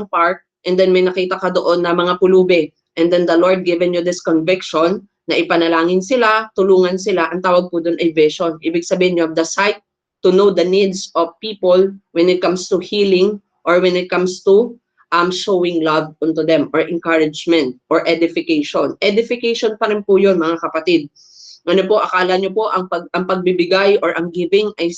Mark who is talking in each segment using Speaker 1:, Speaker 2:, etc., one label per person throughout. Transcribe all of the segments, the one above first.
Speaker 1: park, and then may nakita ka doon na mga pulubi. And then the Lord given you this conviction na ipanalangin sila, tulungan sila. Ang tawag po doon ay vision. Ibig sabihin, you have the sight to know the needs of people when it comes to healing or when it comes to showing love unto them or encouragement or edification. Edification pa rin po yun, mga kapatid. Ano po, akala nyo po ang pagbibigay or ang giving ay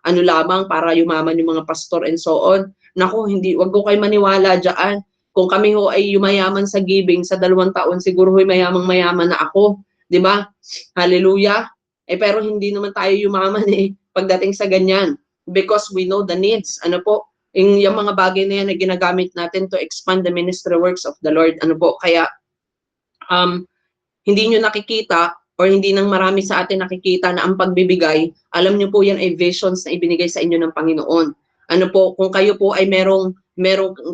Speaker 1: ano lamang para yumaman yung mga pastor and so on. Naku, hindi, wag ko kayo maniwala diyan. Kung kami ho ay yumayaman sa giving sa 2 taon, siguro ho'y mayamang-mayaman na ako, 'di ba? Hallelujah. Pero hindi naman tayo yumaman pagdating sa ganyan because we know the needs. Ano po, yung mga bagay na yan na ginagamit natin to expand the ministry works of the Lord. Ano po, kaya hindi nyo nakikita or hindi nang marami sa atin nakikita na ang pagbibigay, alam nyo po yan ay visions na ibinigay sa inyo ng Panginoon. Ano po, kung kayo po ay merong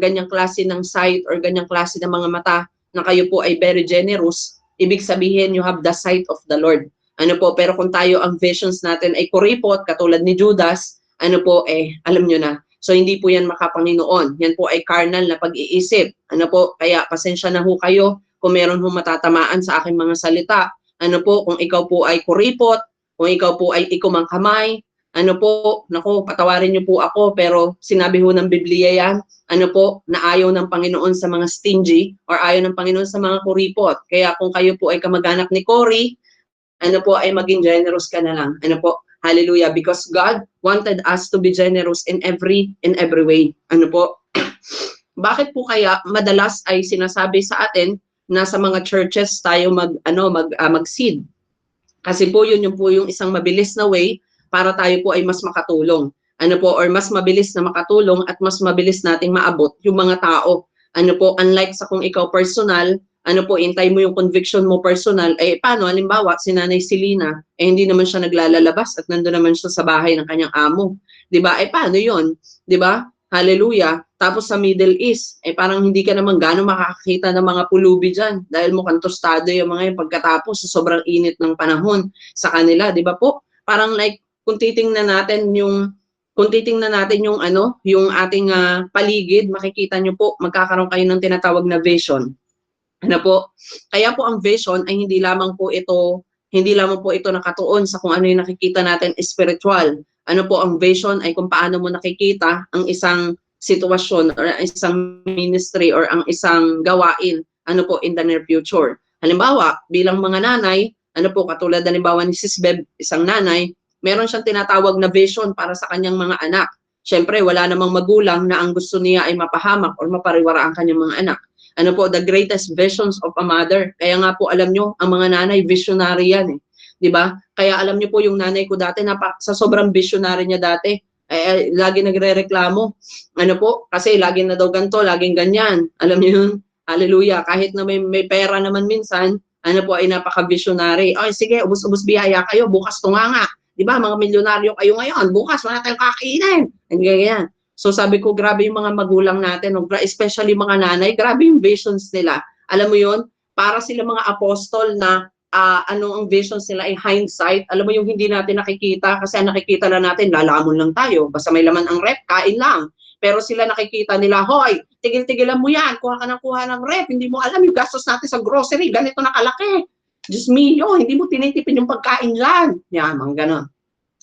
Speaker 1: ganyang klase ng sight or ganyang klase ng mga mata na kayo po ay very generous, ibig sabihin you have the sight of the Lord. Ano po, pero kung tayo ang visions natin ay kuripot, katulad ni Judas, ano po, alam nyo na. So hindi po yan makapanginoon. Yan po ay carnal na pag-iisip. Ano po, kaya pasensya na ho kayo kung meron ho matatamaan sa aking mga salita. Ano po, kung ikaw po ay kuripot, kung ikaw po ay ikumang kamay, ano po, naku, patawarin niyo po ako, pero sinabi ho ng Biblia yan, ano po, na ayaw ng Panginoon sa mga stingy or ayaw ng Panginoon sa mga kuripot. Kaya kung kayo po ay kamag-anak ni Cory, ano po, ay maging generous ka na lang. Ano po, hallelujah, because God wanted us to be generous in every way. Ano po, bakit po kaya madalas ay sinasabi sa atin na sa mga churches tayo mag-seed? Kasi po yun po yung isang mabilis na way para tayo po ay mas makatulong. Ano po, or mas mabilis na makatulong at mas mabilis nating maabot yung mga tao. Ano po, unlike sa kung ikaw personal, ano po, intay mo yung conviction mo personal, paano, halimbawa, si Nanay Selena, hindi naman siya naglalabas at nandoon naman siya sa bahay ng kanyang amo. 'Di ba? Paano yun? 'Di ba? Hallelujah. Tapos sa Middle East, parang hindi ka naman gano'ng makakakita ng mga pulubi dyan dahil mukhang tostado yung mga yung pagkatapos sa sobrang init ng panahon sa kanila, 'di ba po? Parang like kung titingnan natin yung yung ating paligid, makikita nyo po, magkakaroon kayo ng tinatawag na vision. Ano po? Kaya po ang vision ay hindi lamang po ito nakatuon sa kung ano yung nakikita natin spiritual. Ano po ang vision ay kung paano mo nakikita ang isang sitwasyon or isang ministry or ang isang gawain ano po in the near future. Halimbawa, bilang mga nanay, ano po katulad halimbawa ni Sis Beb, isang nanay, meron siyang tinatawag na vision para sa kanyang mga anak. Siyempre, wala namang magulang na ang gusto niya ay mapahamak or mapariwara ang kanyang mga anak. Ano po, the greatest visions of a mother. Kaya nga po, alam nyo, ang mga nanay, visionary yan 'di ba? Kaya alam niyo po yung nanay ko dati, sa sobrang visionary niya dati, lagi nagrereklamo. Ano po, kasi lagi na daw ganito, laging ganyan. Alam niyo yun? Hallelujah. Kahit na may pera naman minsan, ano po, ay napaka-visionary. Ay, sige, ubus-ubus biyaya kayo, bukas tunganga. 'Di ba? Mga milyonaryo kayo ngayon, bukas wala tayong kakainin. Ganyan. So sabi ko, grabe yung mga magulang natin, especially mga nanay, grabe yung visions nila. Alam mo yun? Para sila mga apostol na ano ang visions nila ay hindsight. Alam mo yung hindi natin nakikita kasi ang nakikita na natin, lalamon lang tayo. Basta may laman ang rep, kain lang. Pero sila nakikita nila, hoy, tigil-tigilan mo yan, kuha ka ng rep, hindi mo alam yung gastos natin sa grocery, ganito na kalaki. Diyos mio, hindi mo tinitipin yung pagkain dyan. Yan, mga ganon.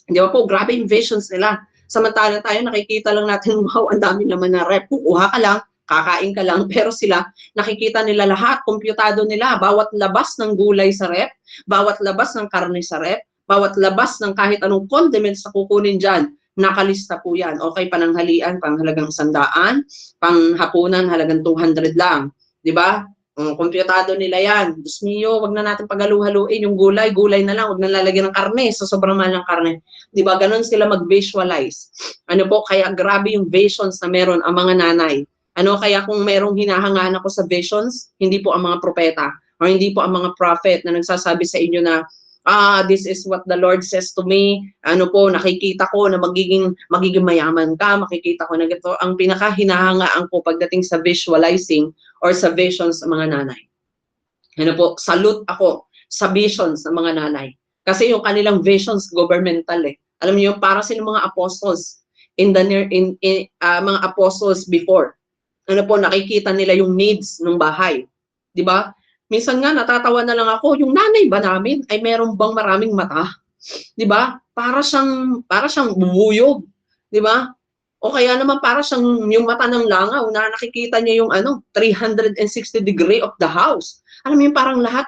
Speaker 1: Di ba po, grabe yung visions nila. Samantala tayo, nakikita lang natin, wow, ang dami naman na rep. Kuha ka lang, kakain ka lang, pero sila, nakikita nila lahat, kompyutado nila, bawat labas ng gulay sa rep, bawat labas ng karne sa rep, bawat labas ng kahit anong condiments na kukunin dyan, nakalista po yan. Okay, pananghalian, panghalagang 100, panghapunan, halagang 200 lang. Di ba? Kompyutado nila yan. Diyos mio, wag na natin paghalu-haluin yung gulay na lang, wag na lalagyan ng karne, so sobrang mahal ng karne. Di ba? Ganon sila mag-visualize. Ano po, kaya grabe yung visions na meron ang mga nanay. Ano, kaya kung merong hinahangaan ako sa visions, hindi po ang mga propeta or hindi po ang mga prophet na nagsasabi sa inyo na this is what the Lord says to me. Ano po, nakikita ko na magiging mayaman ka, makikita ko na ito. Ang pinaka-hinahangaan ko pagdating sa visualizing or sa visions ng mga nanay. Ano po, salute ako sa visions ng mga nanay. Kasi yung kanilang visions governmental Alam niyo, para silang mga apostles mga apostles before. ano po, nakikita nila yung needs ng bahay. 'Di ba? Minsan nga natatawa na lang ako, yung nanay ba namin ay meron bang maraming mata? 'Di ba? Para siyang bubuyog, 'di ba? O kaya naman para siyang yung mata ng langaw na nakikita niya yung ano, 360 degree of the house. Alam mo yung parang lahat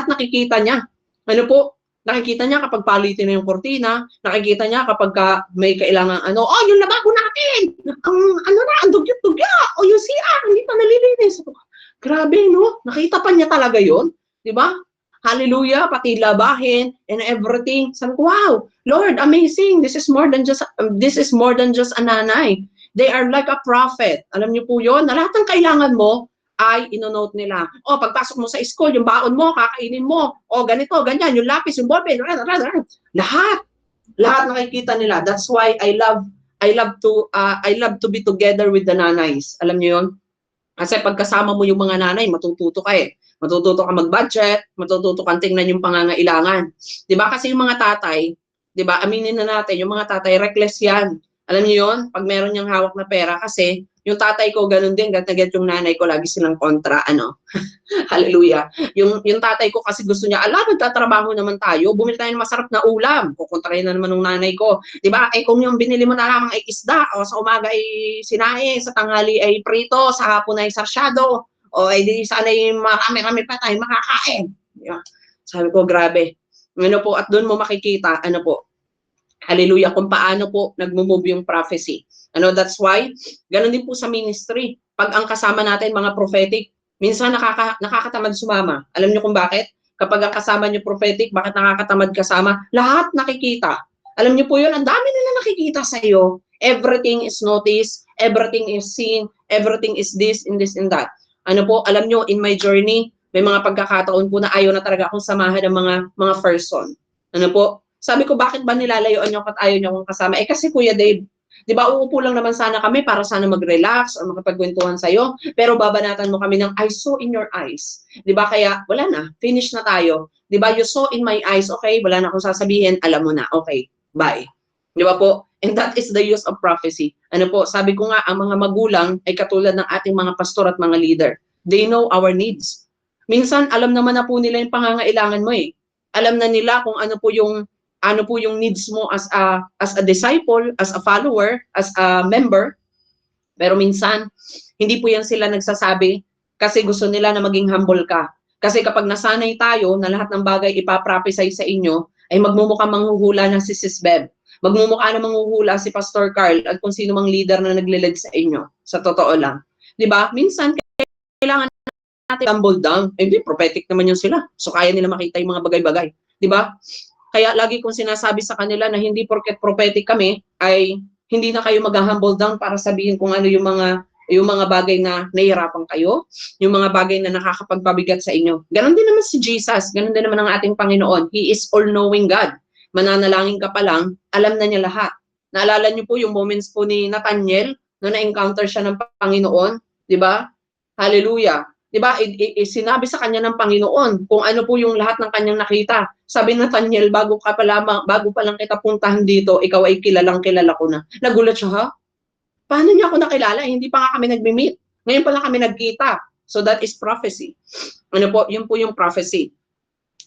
Speaker 1: nakikita niya. Ano po, nakikita niya kapag palitin na yung kortina, nakikita niya kapag may kailangan ano, oh, yung lababo natin, ang ano na, ang dugyot-dugya, o yung CR, hindi pa nalilinis. Grabe, no? Nakita pa niya talaga yon, di ba? Hallelujah, pati labahin and everything. Sabi ko, wow, Lord, amazing. This is more than just a nanay. They are like a prophet. Alam niyo po 'yon, na lahat ng kailangan mo ay inonote nila. O, pagpasok mo sa school, yung baon mo, kakainin mo. O, ganito, ganyan, yung lapis, yung ballpen, lahat. Lahat nakikita nila. That's why I love to be together with the nanays. Alam niyo 'yon? Kasi pagkasama mo yung mga nanay, matututo ka eh. Matututo ka mag-budget, matututo kang tingnan yung pangangailangan. 'Di ba? Kasi yung mga tatay, 'di ba? Aminin na natin, yung mga tatay reckless 'yan. Alam niyo 'yon? Pag meron niyang hawak na pera kasi yung tatay ko ganun din, gat na gat yung nanay ko lagi silang kontra ano. Hallelujah. Yung tatay ko kasi gusto niya, ala, nagtatrabaho naman tayo, bumili tayo ng masarap na ulam. Kukontrahin na naman ng nanay ko. 'Di ba? Eh kung yung binili mo na lamang ay isda, o sa umaga ay sinaing, sa tanghali ay prito, sa hapon ay sarsyado, o ay di sana ay marami-rami pa tayo makakain. Di ba? Sabi ko, grabe. Ano po, at doon mo makikita, ano po, hallelujah, kung paano po nagmo-move yung prophecy. Ano, that's why, ganun din po sa ministry. Pag ang kasama natin, mga prophetic, minsan nakakatamad sumama. Alam niyo kung bakit? Kapag ang kasama niyo prophetic, bakit nakakatamad kasama? Lahat nakikita. Alam niyo po yun, ang dami nila nakikita sa iyo. Everything is noticed, everything is seen, everything is this and this and that. Ano po, alam niyo, in my journey, may mga pagkakataon po na ayaw na talaga akong samahan ng mga person. Ano po, sabi ko, bakit ba nilalayuan niyo at ayaw niyo akong kasama? Eh kasi Kuya Dave, di ba uupo lang naman sana kami para sana mag-relax o makapagkwentuhan sa'yo, pero babanatan mo kami ng I saw in your eyes. Di ba kaya, wala na, finish na tayo. Di ba, you saw in my eyes, okay, wala na akong sasabihin, alam mo na, okay, bye. Di ba po? And that is the use of prophecy. Ano po, sabi ko nga, ang mga magulang ay katulad ng ating mga pastor at mga leader. They know our needs. Minsan, alam naman na po nila yung pangangailangan mo eh. Alam na nila kung ano po yung needs mo as a disciple, as a follower, as a member. Pero minsan, hindi po yan sila nagsasabi kasi gusto nila na maging humble ka. Kasi kapag nasanay tayo na lahat ng bagay ipaprophesy sa inyo, ay magmumukhang manghuhula na si Sis Bev. Magmumukha na manghuhula si Pastor Carl at kung sino mang leader na nagle-lead sa inyo. Sa totoo lang. 'Di ba? Minsan, kailangan natin humble down. Eh, hindi, prophetic naman yun sila. So, kaya nila makita yung mga bagay-bagay. 'Di ba? Kaya lagi kong sinasabi sa kanila na hindi porket prophetic kami ay hindi na kayo mag-humble down para sabihin kung ano yung mga bagay na nahihirapan kayo, yung mga bagay na nakakapagpabigat sa inyo. Ganon din naman si Jesus, ganon din naman ang ating Panginoon. He is all-knowing God. Mananalangin ka pa lang, alam na niya lahat. Naalala niyo po yung moments po ni Nathaniel na na-encounter siya ng Panginoon, di ba? Hallelujah. 'Di ba? Sinabi sa kanya ng Panginoon kung ano po yung lahat ng kanyang nakita. Sabi ni Nathaniel, bago pa lang kita puntahan dito, ikaw ay kilala ko na. Nagulat siya, ha? Paano niya ako nakilala? Hindi pa nga kami nagmi-meet. Ngayon pa lang kami nagkita. So that is prophecy. Ano po? Yun po yung prophecy.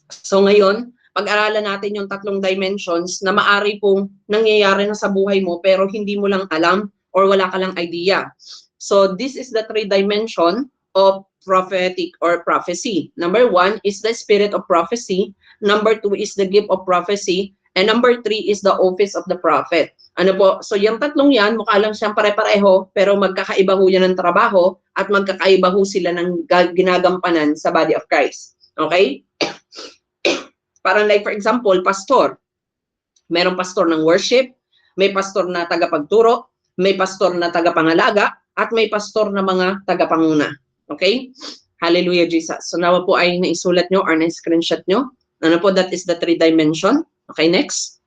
Speaker 1: So ngayon, pag-aralan natin yung tatlong dimensions na maari pong nangyayari na sa buhay mo pero hindi mo lang alam or wala ka lang idea. So this is the three dimension of prophetic or prophecy. Number 1 is the spirit of prophecy. Number 2 is the gift of prophecy. And number 3 is the office of the prophet. Ano po? So yung tatlong yan, mukha lang siyang pare-pareho, pero magkakaiba ho yan ng trabaho at magkakaiba ho sila ng ginagampanan sa body of Christ. Okay? Parang like for example, pastor. Merong pastor ng worship, may pastor na tagapagturo, may pastor na tagapangalaga, at may pastor na mga tagapanguna. Okay? Hallelujah, Jesus. So nawa po ay naisulat nyo or na-screenshot nyo. Ano po, that is the three dimension. Okay, next.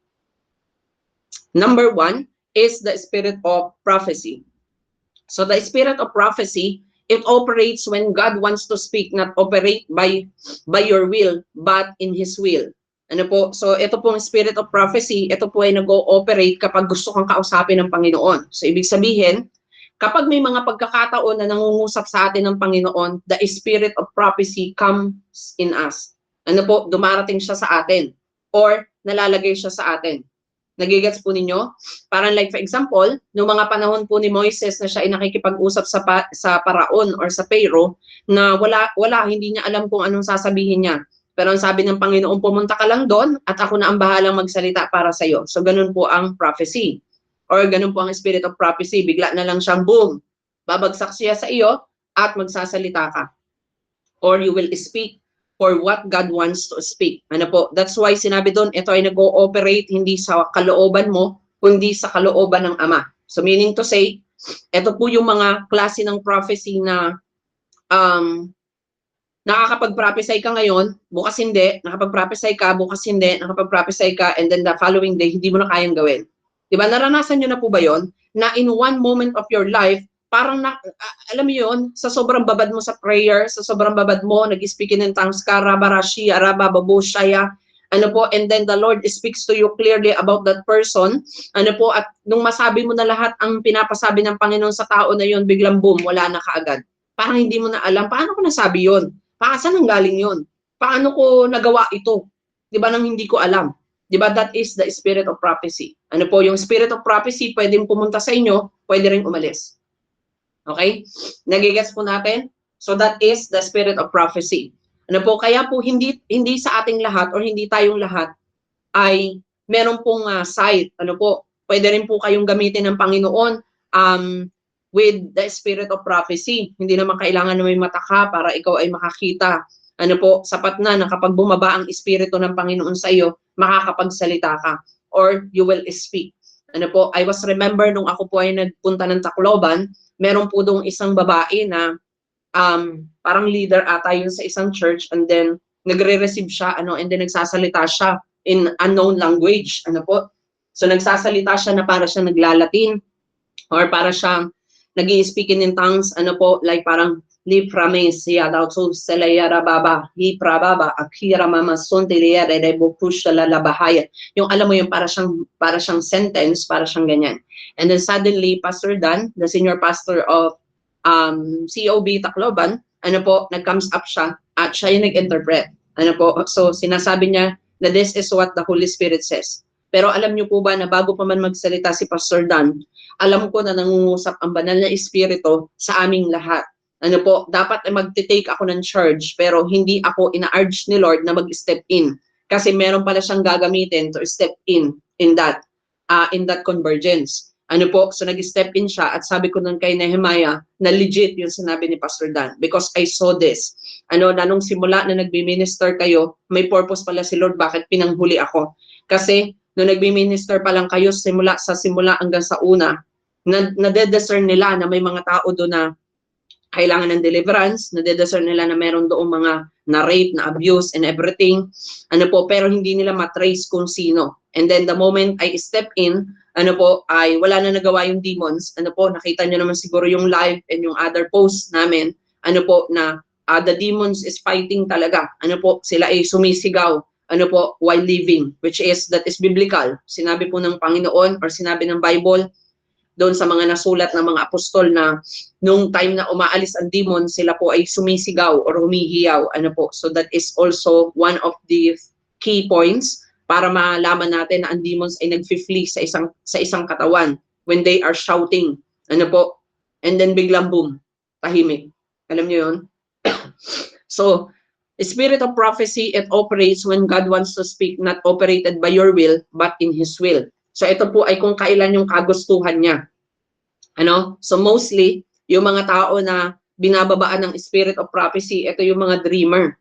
Speaker 1: Number 1 is the spirit of prophecy. So the spirit of prophecy, it operates when God wants to speak, not operate by your will, but in His will. Ano po? So ito pong spirit of prophecy, ito po ay nag-ooperate kapag gusto kang kausapin ng Panginoon. So ibig sabihin, Kapag may mga pagkakataon na nangungusap sa atin ng Panginoon, the spirit of prophecy comes in us. Ano po, dumarating siya sa atin or nalalagay siya sa atin. Nagigets po ninyo? Parang like for example, noong mga panahon po ni Moises na siya ay nakikipag-usap sa Paraon or sa Pharaoh na wala hindi niya alam kung anong sasabihin niya. Pero ang sabi ng Panginoon, pumunta ka lang doon at ako na ang bahalang magsalita para sa iyo. So ganun po ang prophecy. Or ganun po ang spirit of prophecy. Bigla na lang siyang boom. Babagsak siya sa iyo at magsasalita ka. Or you will speak for what God wants to speak. Ano po? That's why sinabi doon, ito ay nag-ooperate hindi sa kalooban mo, kundi sa kalooban ng Ama. So meaning to say, ito po yung mga klase ng prophecy na nakakapag-prophesy ka ngayon, bukas hindi, nakapag-prophesy ka, bukas hindi, nakapag-prophesy ka, and then the following day, hindi mo na kayang gawin. Diba? Naranasan nyo na po ba yon? Na in one moment of your life, parang alam mo yun, sa sobrang babad mo sa prayer, sa sobrang babad mo, nag-speaking in tongues ka, rabarashi, arabababushaya, ano po, and then the Lord speaks to you clearly about that person, ano po, at nung masabi mo na lahat ang pinapasabi ng Panginoon sa tao na yun, biglang boom, wala na kaagad. Parang hindi mo na alam, paano ko nasabi yun? Saan ang galing yun? Paano ko nagawa ito? Di ba nang hindi ko alam? Di ba that is the spirit of prophecy. Ano po, yung spirit of prophecy, pwedeng pumunta sa inyo, pwede rin umalis. Okay? Nagigets po natin? So that is the spirit of prophecy. Ano po, kaya po hindi sa ating lahat or hindi tayong lahat ay meron pong sight. Ano po, pwede rin po kayong gamitin ng Panginoon with the spirit of prophecy. Hindi naman kailangan na may mata ka para ikaw ay makakita. Ano po, sapat na kapag bumaba ang espiritu ng Panginoon sa iyo, makakapagsalita ka or you will speak. Ano po, I was remember nung ako po ay nagpunta ng Tacloban, meron po dong isang babae na parang leader ata yun sa isang church, and then nagre-receive siya, and then nagsasalita siya in unknown language. Ano po? So nagsasalita siya na para siya naglalatin or para siyang nag-i-speaking in tongues, ano po, like parang Liprames, Yadautu, Selayara Baba, Liprababa, Akira Mama Sontilia, Rebokusha Lalabahaya. Yung alam mo yung para siyang sentence, para siyang ganyan. And then suddenly, Pastor Dan, the senior pastor of COB Tacloban, ano po, nag-comes up siya at siya yung nag-interpret. Ano po, so sinasabi niya na this is what the Holy Spirit says. Pero alam niyo po ba na bago pa man magsalita si Pastor Dan, alam ko na nangungusap ang banal na espiritu sa aming lahat. Ano po, dapat mag-take ako ng charge, pero hindi ako ina-urge ni Lord na mag-step in. Kasi meron pala siyang gagamitin to step in that convergence. Ano po, so nag-step in siya at sabi ko nun kay Nehemiah na legit yung sinabi ni Pastor Dan because I saw this. Na nung simula na nagbi-minister kayo, may purpose pala si Lord bakit pinanghuli ako. Kasi nung nagbi-minister pa lang kayo simula hanggang sa una, nade-discern nila na may mga tao doon na kailangan ng deliverance, nade-discern nila na meron doong mga na-rape, na-abuse, and everything. Ano po, pero hindi nila matrace kung sino. And then the moment I step in, ano po, ay wala na nagawa yung demons. Ano po, nakita nyo naman siguro yung live and yung other posts namin. Ano po, na the demons is fighting talaga. Ano po, sila ay sumisigaw. Ano po, while living, which is, that is biblical. Sinabi po ng Panginoon or sinabi ng Bible, doon sa mga nasulat ng mga apostol na nung time na umaalis ang demon, sila po ay sumisigaw or humihiyaw. Ano po, so that is also one of the key points para malaman natin na ang demons ay nag-flee sa isang katawan when they are shouting. Ano po, and then biglang boom, tahimik. Alam niyo yun? So, spirit of prophecy, it operates when God wants to speak, not operated by your will, but in His will. So ito po ay kung kailan yung kagustuhan niya. So mostly, yung mga tao na binababaan ng spirit of prophecy, ito yung mga dreamer.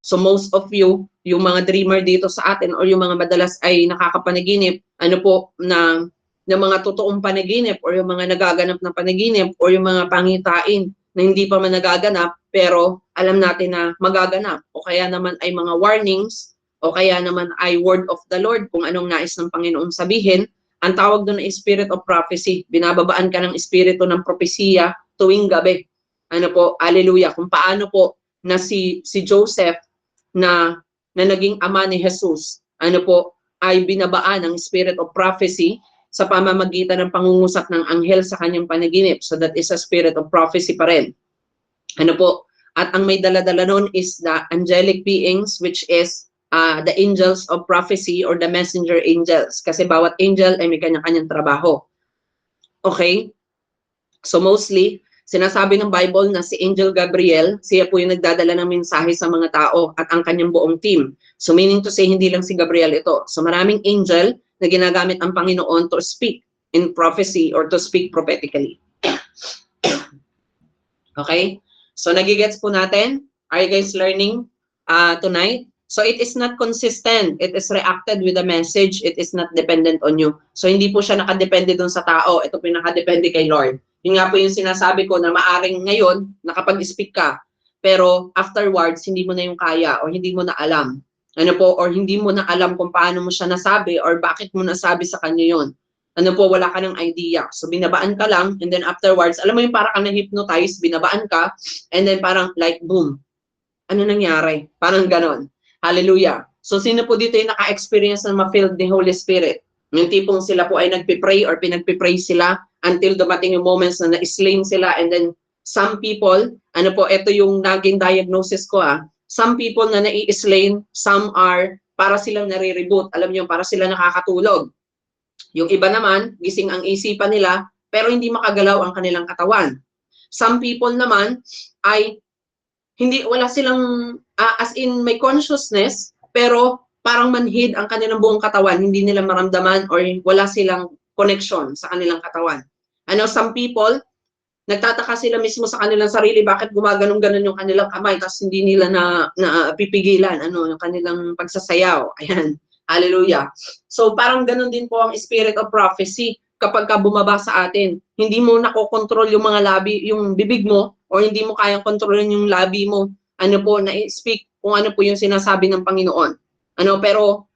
Speaker 1: So most of you, yung mga dreamer dito sa atin or yung mga madalas ay nakakapanaginip, na mga totoong panaginip or yung mga nagaganap na panaginip or yung mga pangitain na hindi pa man nagaganap pero alam natin na magaganap o kaya naman ay mga warnings o kaya naman ay word of the Lord kung anong nais ng Panginoon sabihin. Ang tawag doon ay spirit of prophecy. Binababaan ka ng espiritu ng propesiya tuwing gabi. Hallelujah. Kung paano po na si Joseph na naging ama ni Jesus, ay binabaan ng spirit of prophecy sa pamamagitan ng pangungusap ng anghel sa kanyang panaginip. So that is a spirit of prophecy pa rin. Ano po? At ang may dala-dala nun is the angelic beings, which is the angels of prophecy or the messenger angels. Kasi bawat angel ay may kanya-kanyang trabaho. Okay? So mostly, sinasabi ng Bible na si Angel Gabriel, siya po yung nagdadala ng mensahe sa mga tao at ang kanyang buong team. So meaning to say, hindi lang si Gabriel ito. So maraming angel na ginagamit ang Panginoon to speak in prophecy or to speak prophetically. Okay? So nagigets po natin? Are you guys learning tonight? So it is not consistent. It is reacted with a message. It is not dependent on you. So hindi po siya nakadepende dun sa tao. Ito po yung nakadepende kay Lord. Yun nga po yung sinasabi ko na maaring ngayon nakapag-speak ka, pero afterwards hindi mo na yung kaya or hindi mo na alam. Ano po? Or hindi mo na alam kung paano mo siya nasabi or bakit mo nasabi sa kanya yon. Ano po, wala ka ng idea. So, binabaan ka lang, and then afterwards, alam mo yung parang kang na-hypnotize, binabaan ka, and then parang like, boom. Ano nangyari? Parang ganon. Hallelujah. So, sino po dito yung naka-experience na ma-filled ni Holy Spirit? Yung tipong sila po ay nagpipray or pinagpipray sila until dumating yung moments na na-slain sila, and then some people, ano po, ito yung naging diagnosis ko some people na nai-slain, some are para silang nare-reboot. Alam niyo, para sila nakakatulog. Yung iba naman, gising ang isipan nila, pero hindi makagalaw ang kanilang katawan. Some people naman ay wala silang, as in may consciousness, pero parang manhid ang kanilang buong katawan, hindi nila maramdaman or wala silang connection sa kanilang katawan. Some people, nagtataka sila mismo sa kanilang sarili, bakit gumaganong-ganon yung kanilang kamay, tapos hindi nila na pipigilan, yung kanilang pagsasayaw. Ayan. Hallelujah. So parang ganun din po ang spirit of prophecy kapag ka bumaba sa atin. Hindi mo nakokontrol yung mga labi, yung bibig mo, or hindi mo kayang kontrolin yung labi mo, na-speak kung ano po yung sinasabi ng Panginoon. Pero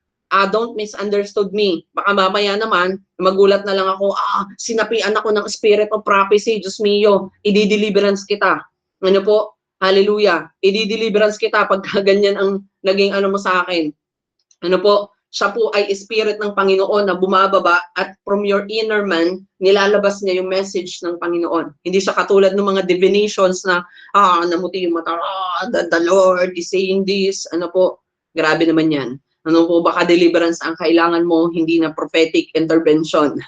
Speaker 1: don't misunderstood me. Baka mamaya naman, magulat na lang ako, sinapian ako ng spirit of prophecy, Diyos mio, i-deliverance kita. Hallelujah. I-deliverance kita pagka ganyan ang naging mo sa akin. Siya po ay spirit ng Panginoon na bumababa at from your inner man, nilalabas niya yung message ng Panginoon. Hindi siya katulad ng mga divinations na, namuti yung mata, the Lord is saying this, grabe naman yan. Baka deliverance ang kailangan mo, hindi na prophetic intervention.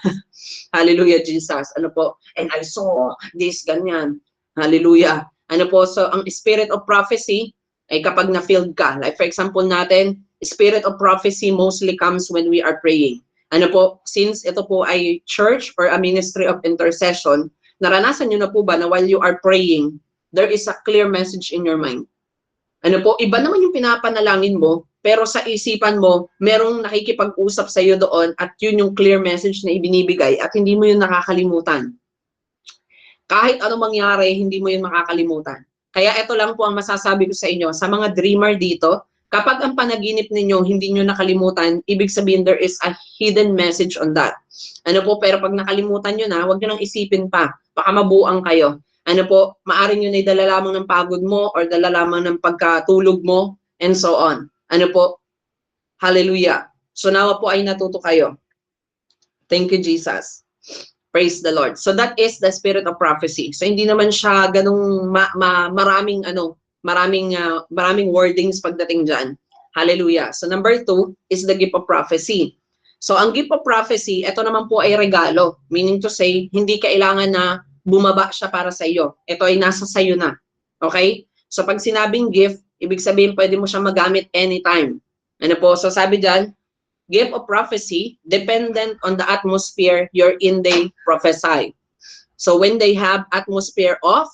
Speaker 1: Hallelujah, Jesus. And I saw this, ganyan. Hallelujah. So ang spirit of prophecy ay kapag na-filled ka. Like for example natin, spirit of prophecy mostly comes when we are praying. Since ito po ay church or a ministry of intercession, naranasan nyo na po ba na while you are praying, there is a clear message in your mind? Iba naman yung pinapanalangin mo, pero sa isipan mo, merong nakikipag-usap sa iyo doon at yun yung clear message na ibinibigay at hindi mo yun nakakalimutan. Kahit anong mangyari, hindi mo yun makakalimutan. Kaya ito lang po ang masasabi ko sa inyo, sa mga dreamer dito, kapag ang panaginip ninyo hindi nyo nakalimutan, ibig sabihin there is a hidden message on that. Pero pag nakalimutan nyo na, huwag nyo nang isipin pa, baka mabuang kayo. Maaring yun ay dala lamang ng pagod mo or dala lamang ng pagkatulog mo, and so on. Hallelujah. So nawa po ay natuto kayo. Thank you, Jesus. Praise the Lord. So that is the spirit of prophecy. So hindi naman siya ganung maraming maraming wordings pagdating diyan. Hallelujah. So number 2 is the gift of prophecy. So ang gift of prophecy, ito naman po ay regalo. Meaning to say, hindi kailangan na bumaba siya para sa iyo. Ito ay nasa sa iyo na. Okay? So pag sinabing gift, ibig sabihin pwede mo siya magamit anytime. So sabi diyan, gift of prophecy, dependent on the atmosphere you're in, they prophesy. So when they have atmosphere of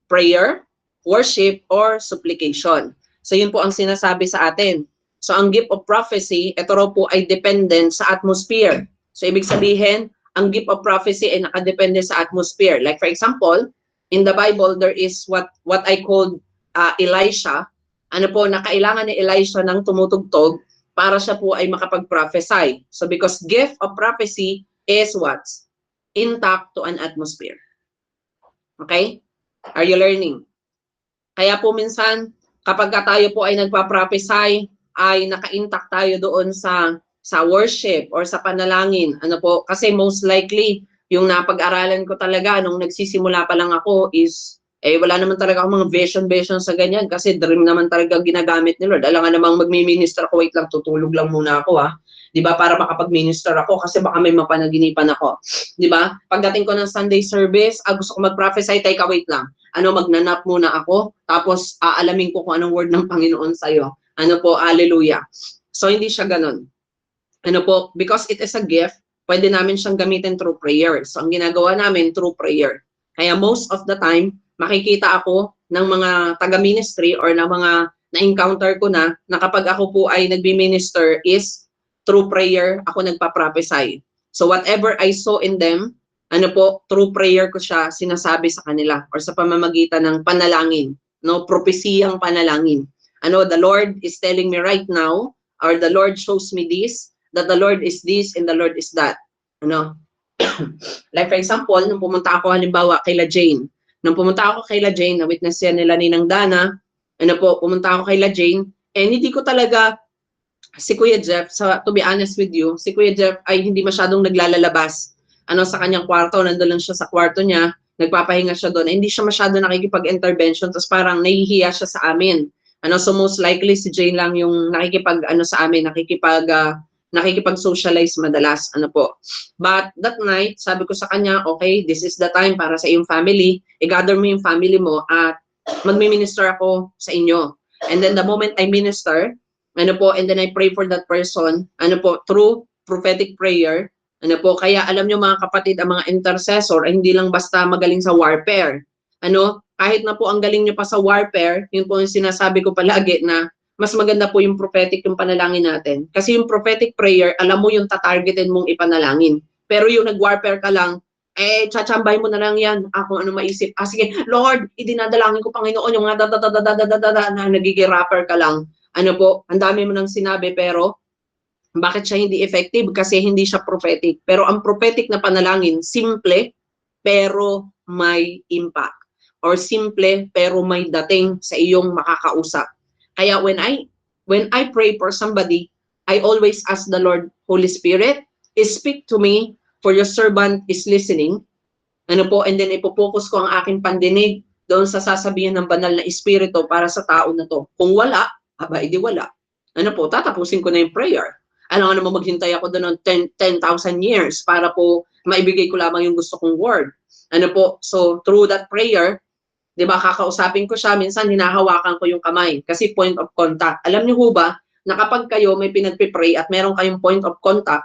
Speaker 1: prayer, worship, or supplication. So yun po ang sinasabi sa atin. So ang gift of prophecy, ito raw po ay dependent sa atmosphere. So ibig sabihin, ang gift of prophecy ay nakadepende sa atmosphere. Like for example, in the Bible, there is what I call Elisha. Na kailangan ni Elisha ng tumutugtog para siya po ay makapag-prophesy. So because gift of prophecy is what? Intact to an atmosphere. Okay? Are you learning? Kaya po minsan, kapag tayo po ay nagpa-prophesy, ay naka-intact tayo doon sa sa worship or sa panalangin. Ano po, kasi most likely, yung napag-aralan ko talaga nung nagsisimula pa lang ako is, wala naman talaga akong mga vision sa ganyan kasi dream naman talaga ginagamit ni Lord. Alam nga namang magmi-minister ako, wait lang, tutulog lang muna ako ha. 'Di ba? Para makapag-minister ako kasi baka may mapanaginipan ako. 'Di ba? Pagdating ko ng Sunday service, gusto ko mag-prophesy, teka wait lang. Magnanap muna ako, tapos aalamin ko kung anong word ng Panginoon sa iyo. Ano po, hallelujah. So hindi siya ganoon. Ano po, because it is a gift, pwede namin siyang gamitin through prayer. So ang ginagawa namin through prayer. Kaya most of the time, makikita ako ng mga taga-ministry or ng mga na-encounter ko na kapag ako po ay nagbi-minister is through prayer ako nagpa-prophesy. So whatever I saw in them, ano po, through prayer ko siya sinasabi sa kanila or sa pamamagitan ng panalangin, no, propesiyang panalangin. The Lord is telling me right now, or the Lord shows me this, that the Lord is this and the Lord is that. Like for example, nung pumunta ako halimbawa kay La Jane. Nung pumunta ako kay La Jane, na-witness yan nila Ninang Dana, pumunta ako kay La Jane, and hindi ko talaga, si Kuya Jeff, to be honest with you, si Kuya Jeff ay hindi masyadong naglalalabas. Sa kanyang kwarto, nandun lang siya sa kwarto niya, nagpapahinga siya doon, hindi siya masyado nakikipag-intervention, tapos parang nahihiya siya sa amin. So most likely si Jane lang yung sa amin, nakikipag-socialize madalas, po. But that night, sabi ko sa kanya, okay, this is the time para sa iyong family, i-gather mo yung family mo at magmi-minister ako sa inyo. And then the moment I minister, and then I pray for that person, through prophetic prayer, kaya alam nyo mga kapatid, ang mga intercessor ay hindi lang basta magaling sa warfare. Kahit na po ang galing nyo pa sa warfare, yun po yung sinasabi ko palagi na mas maganda po yung prophetic yung panalangin natin. Kasi yung prophetic prayer, alam mo yung tatargetin mong ipanalangin. Pero yung nag-warfare ka lang, tsatsambay mo na lang yan. Kung ano maisip. Sige, Lord, idinadalangin ko Panginoon yung mga na nagiging rapper ka lang. Ang dami mo nang sinabi pero bakit siya hindi effective? Kasi hindi siya prophetic. Pero ang prophetic na panalangin, simple pero may impact. Or simple pero may dating sa iyong makakausap. Kaya when I pray for somebody, I always ask the Lord, Holy Spirit, speak to me for your servant is listening. And then ipopokus ko ang aking pandinig doon sa sasabihin ng banal na espiritu para sa tao na to. Kung wala, edi wala. Tatapusin ko na yung prayer. Alam nga naman maghintay ako doon ng 10,000 years para po maibigay ko lamang yung gusto kong word. So through that prayer, 'di ba, kakausapin ko siya, minsan hinahawakan ko yung kamay kasi point of contact. Alam niyo ho ba na kapag kayo may pinagpi-pray at meron kayong point of contact,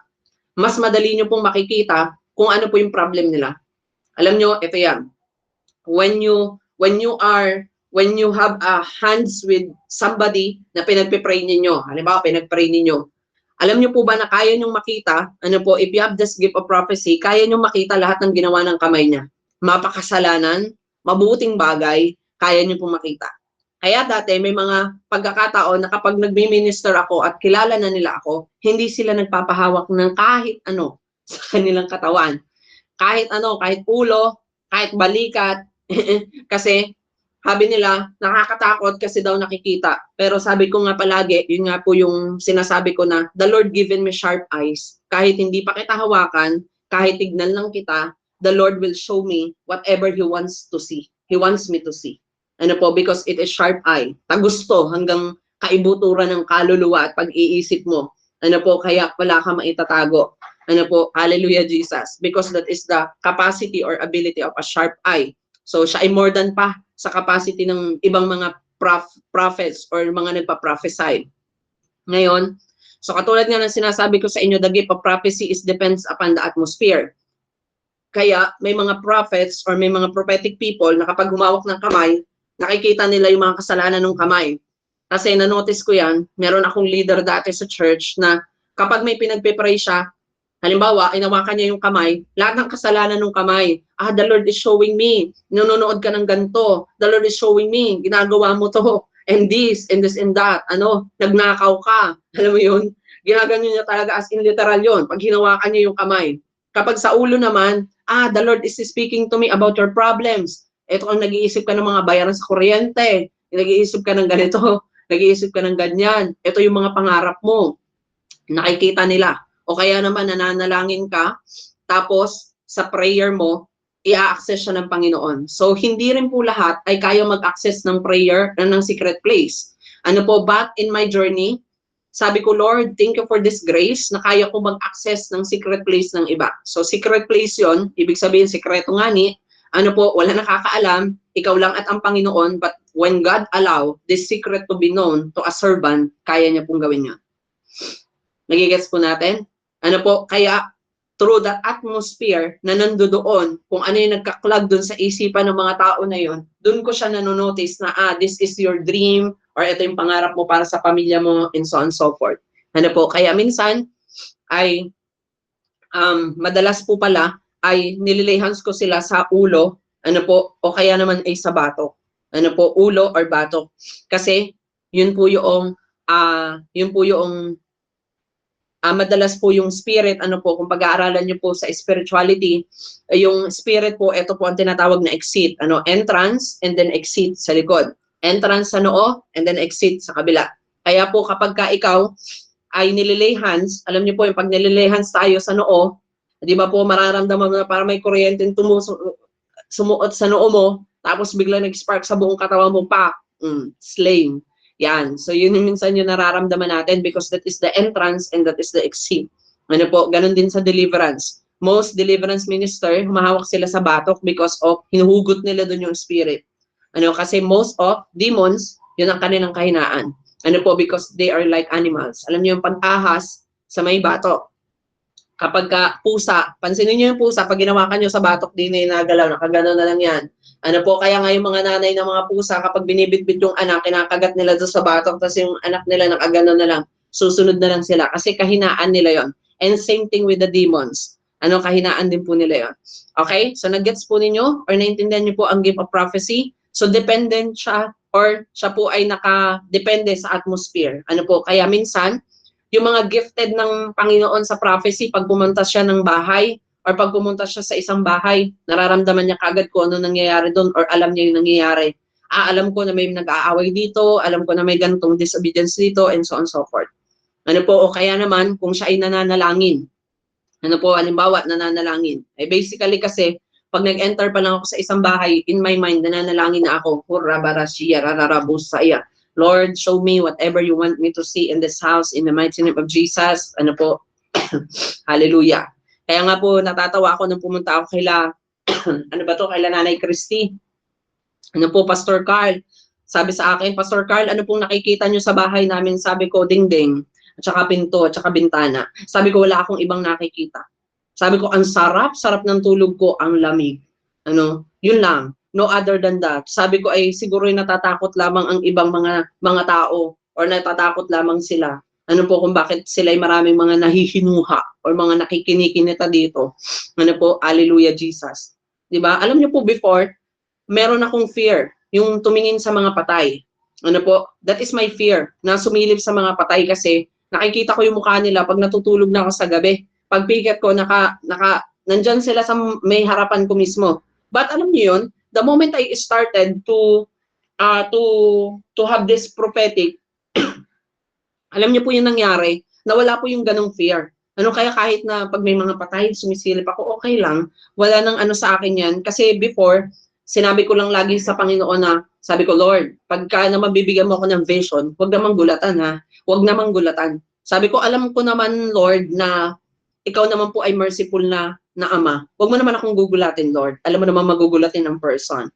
Speaker 1: mas madali niyo pong makikita kung ano po yung problem nila. Alam niyo, ito yan. When you have hands with somebody na pinagpi-pray ninyo, halimbawa pinag-pray ninyo, alam niyo po ba na kaya niyong makita, if you have this gift of prophecy, kaya niyong makita lahat ng ginawa ng kamay niya. Mapakasalanan, mabuting bagay, kaya niyo pong makita. Kaya dati may mga pagkakataon na kapag nagmi-minister ako at kilala na nila ako, hindi sila nagpapahawak ng kahit ano sa kanilang katawan. Kahit ulo, kahit balikat, kasi sabi nila, nakakatakot kasi daw nakikita. Pero sabi ko nga palagi, yun nga po yung sinasabi ko na, the Lord given me sharp eyes. Kahit hindi pa kita hawakan, kahit tignan lang kita, the Lord will show me whatever He wants to see. He wants me to see. Because it is sharp eye. Tagusto hanggang kaibuturan ng kaluluwa at pag-iisip mo. Kaya wala ka maitatago. Hallelujah Jesus. Because that is the capacity or ability of a sharp eye. So siya ay more than pa sa capacity ng ibang mga prophets or mga nagpa-prophesy. Ngayon, so katulad nga ng sinasabi ko sa inyo, the gift of prophecy is depends upon the atmosphere. Kaya may mga prophets or may mga prophetic people na kapag humawak ng kamay, nakikita nila yung mga kasalanan ng kamay. Kasi na-notice ko yan, meron akong leader dati sa church na kapag may pinagpe-pray siya, halimbawa, inawakan niya yung kamay, lahat ng kasalanan ng kamay, the Lord is showing me, nanonood ka ng ganito, the Lord is showing me, ginagawa mo to, and this, and that, nagnakaw ka, alam mo yun, ginaganyan niya talaga as in literal yun, pag hinawakan niya yung kamay. Kapag sa ulo naman, the Lord is speaking to me about your problems. Ito kung nag-iisip ka ng mga bayaran sa kuryente, nag-iisip ka ng ganito, nag-iisip ka ng ganyan, ito yung mga pangarap mo. nakikita nila. O kaya naman nananalangin ka, tapos sa prayer mo, i-access siya ng Panginoon. So, hindi rin po lahat ay kaya mag-access ng prayer na ng secret place. Ano po, back in my journey, sabi ko, Lord, thank you for this grace na kaya ko mag-access ng secret place ng iba. So, secret place yon, ibig sabihin, sekreto nga ni, ano po, wala nakakaalam, ikaw lang at ang Panginoon, but when God allow this secret to be known to a servant, kaya niya pong gawin yun. Nagigets po natin? Ano po, kaya through that atmosphere na nandoon, kung ano yung nagka-clog doon sa isipan ng mga tao na yon, doon ko siya nanonotice na, this is your dream, or ito yung pangarap mo para sa pamilya mo, and so on and so forth. Ano po, kaya minsan, ay, madalas po pala, ay nililihans ko sila sa ulo, ano po, o kaya naman ay sa batok. Ano po, ulo or batok. Kasi, yun po yung, madalas po yung spirit, ano po, kung pag-aaralan niyo po sa spirituality, yung spirit po, ito po ang tinatawag na exit, entrance and then exit sa likod. Entrance sa noo and then exit sa kabila. Kaya po kapag ka ikaw ay nililay hands, alam niyo po yung pag nililay hands tayo sa noo, di ba po mararamdaman mo na parang may kuryente sumuot sa noo mo, tapos bigla nag-spark sa buong katawan mo pa, slame. Yan. So, yun yung minsan yung nararamdaman natin because that is the entrance and that is the exit. Ano po, ganun din sa deliverance. Most deliverance minister, humahawak sila sa batok because of hinuhugot nila doon yung spirit. Kasi most of demons, yun ang kanilang kahinaan. Because they are like animals. Alam niyo yung pantahas sa may batok. Kapag pusa, pansinin niyo yung pusa, pag ginawakan niyo sa batok, di na nagalaw, nakagano na lang yan. Kaya nga yung mga nanay ng mga pusa, kapag binibitbit yung anak, kinakagat nila doon sa batok, tapos yung anak nila nakagano na lang, susunod na lang sila, kasi kahinaan nila yon. And same thing with the demons. Kahinaan din po nila yon. Okay? So, nag-gets po ninyo, or naintindihan niyo po ang gift of prophecy? So, dependent siya, or siya po ay nakadepende sa atmosphere. Kaya minsan, yung mga gifted ng Panginoon sa prophecy, pag pumunta siya ng bahay, or pag pumunta siya sa isang bahay, nararamdaman niya kagad kung ano nangyayari doon, or alam niya yung nangyayari. Alam ko na may nag-aaway dito, alam ko na may ganitong disobedience dito, and so on and so forth. O kaya naman, kung siya ay nananalangin, halimbawa, nananalangin. Basically kasi, pag nag-enter pa lang ako sa isang bahay, in my mind, nananalangin na ako, hurrabarashiya, rararabusaya. Lord, show me whatever you want me to see in this house in the mighty name of Jesus. Hallelujah. Kaya nga po, natatawa ako nung pumunta ako kaila, kaila Nanay Christy. Pastor Carl. Sabi sa akin, Pastor Carl, ano pong nakikita nyo sa bahay namin? Sabi ko, dingding, at saka pinto, at saka bintana. Sabi ko, wala akong ibang nakikita. Sabi ko, ang sarap ng tulog ko, ang lamig. Yun lang. No other than that. Sabi ko ay siguro natatakot lamang ang ibang mga tao or natatakot lamang sila. Kung bakit sila ay maraming mga nahihinuha or mga nakikinikinita dito. Hallelujah Jesus. 'Di ba? Alam niyo po before, meron akong fear yung tumingin sa mga patay. That is my fear na sumilip sa mga patay kasi nakikita ko yung mukha nila pag natutulog na ako sa gabi. Pag piket ko nandyan sila sa may harapan ko mismo. But alam niyo yun, the moment I started to have this prophetic, alam niyo po yung nangyari, nawala po yung ganong fear. Kaya kahit na pag may mga patay, sumisilip ako, okay lang. Wala nang sa akin yan. Kasi before, sinabi ko lang lagi sa Panginoon na, sabi ko, Lord, pagka naman bibigyan mo ako ng vision, huwag namang gulatan ha. Huwag namang gulatan. Sabi ko, alam ko naman, Lord, na ikaw naman po ay merciful na Ama. Huwag mo naman akong gugulatin, Lord. Alam mo naman magugulatin ng person.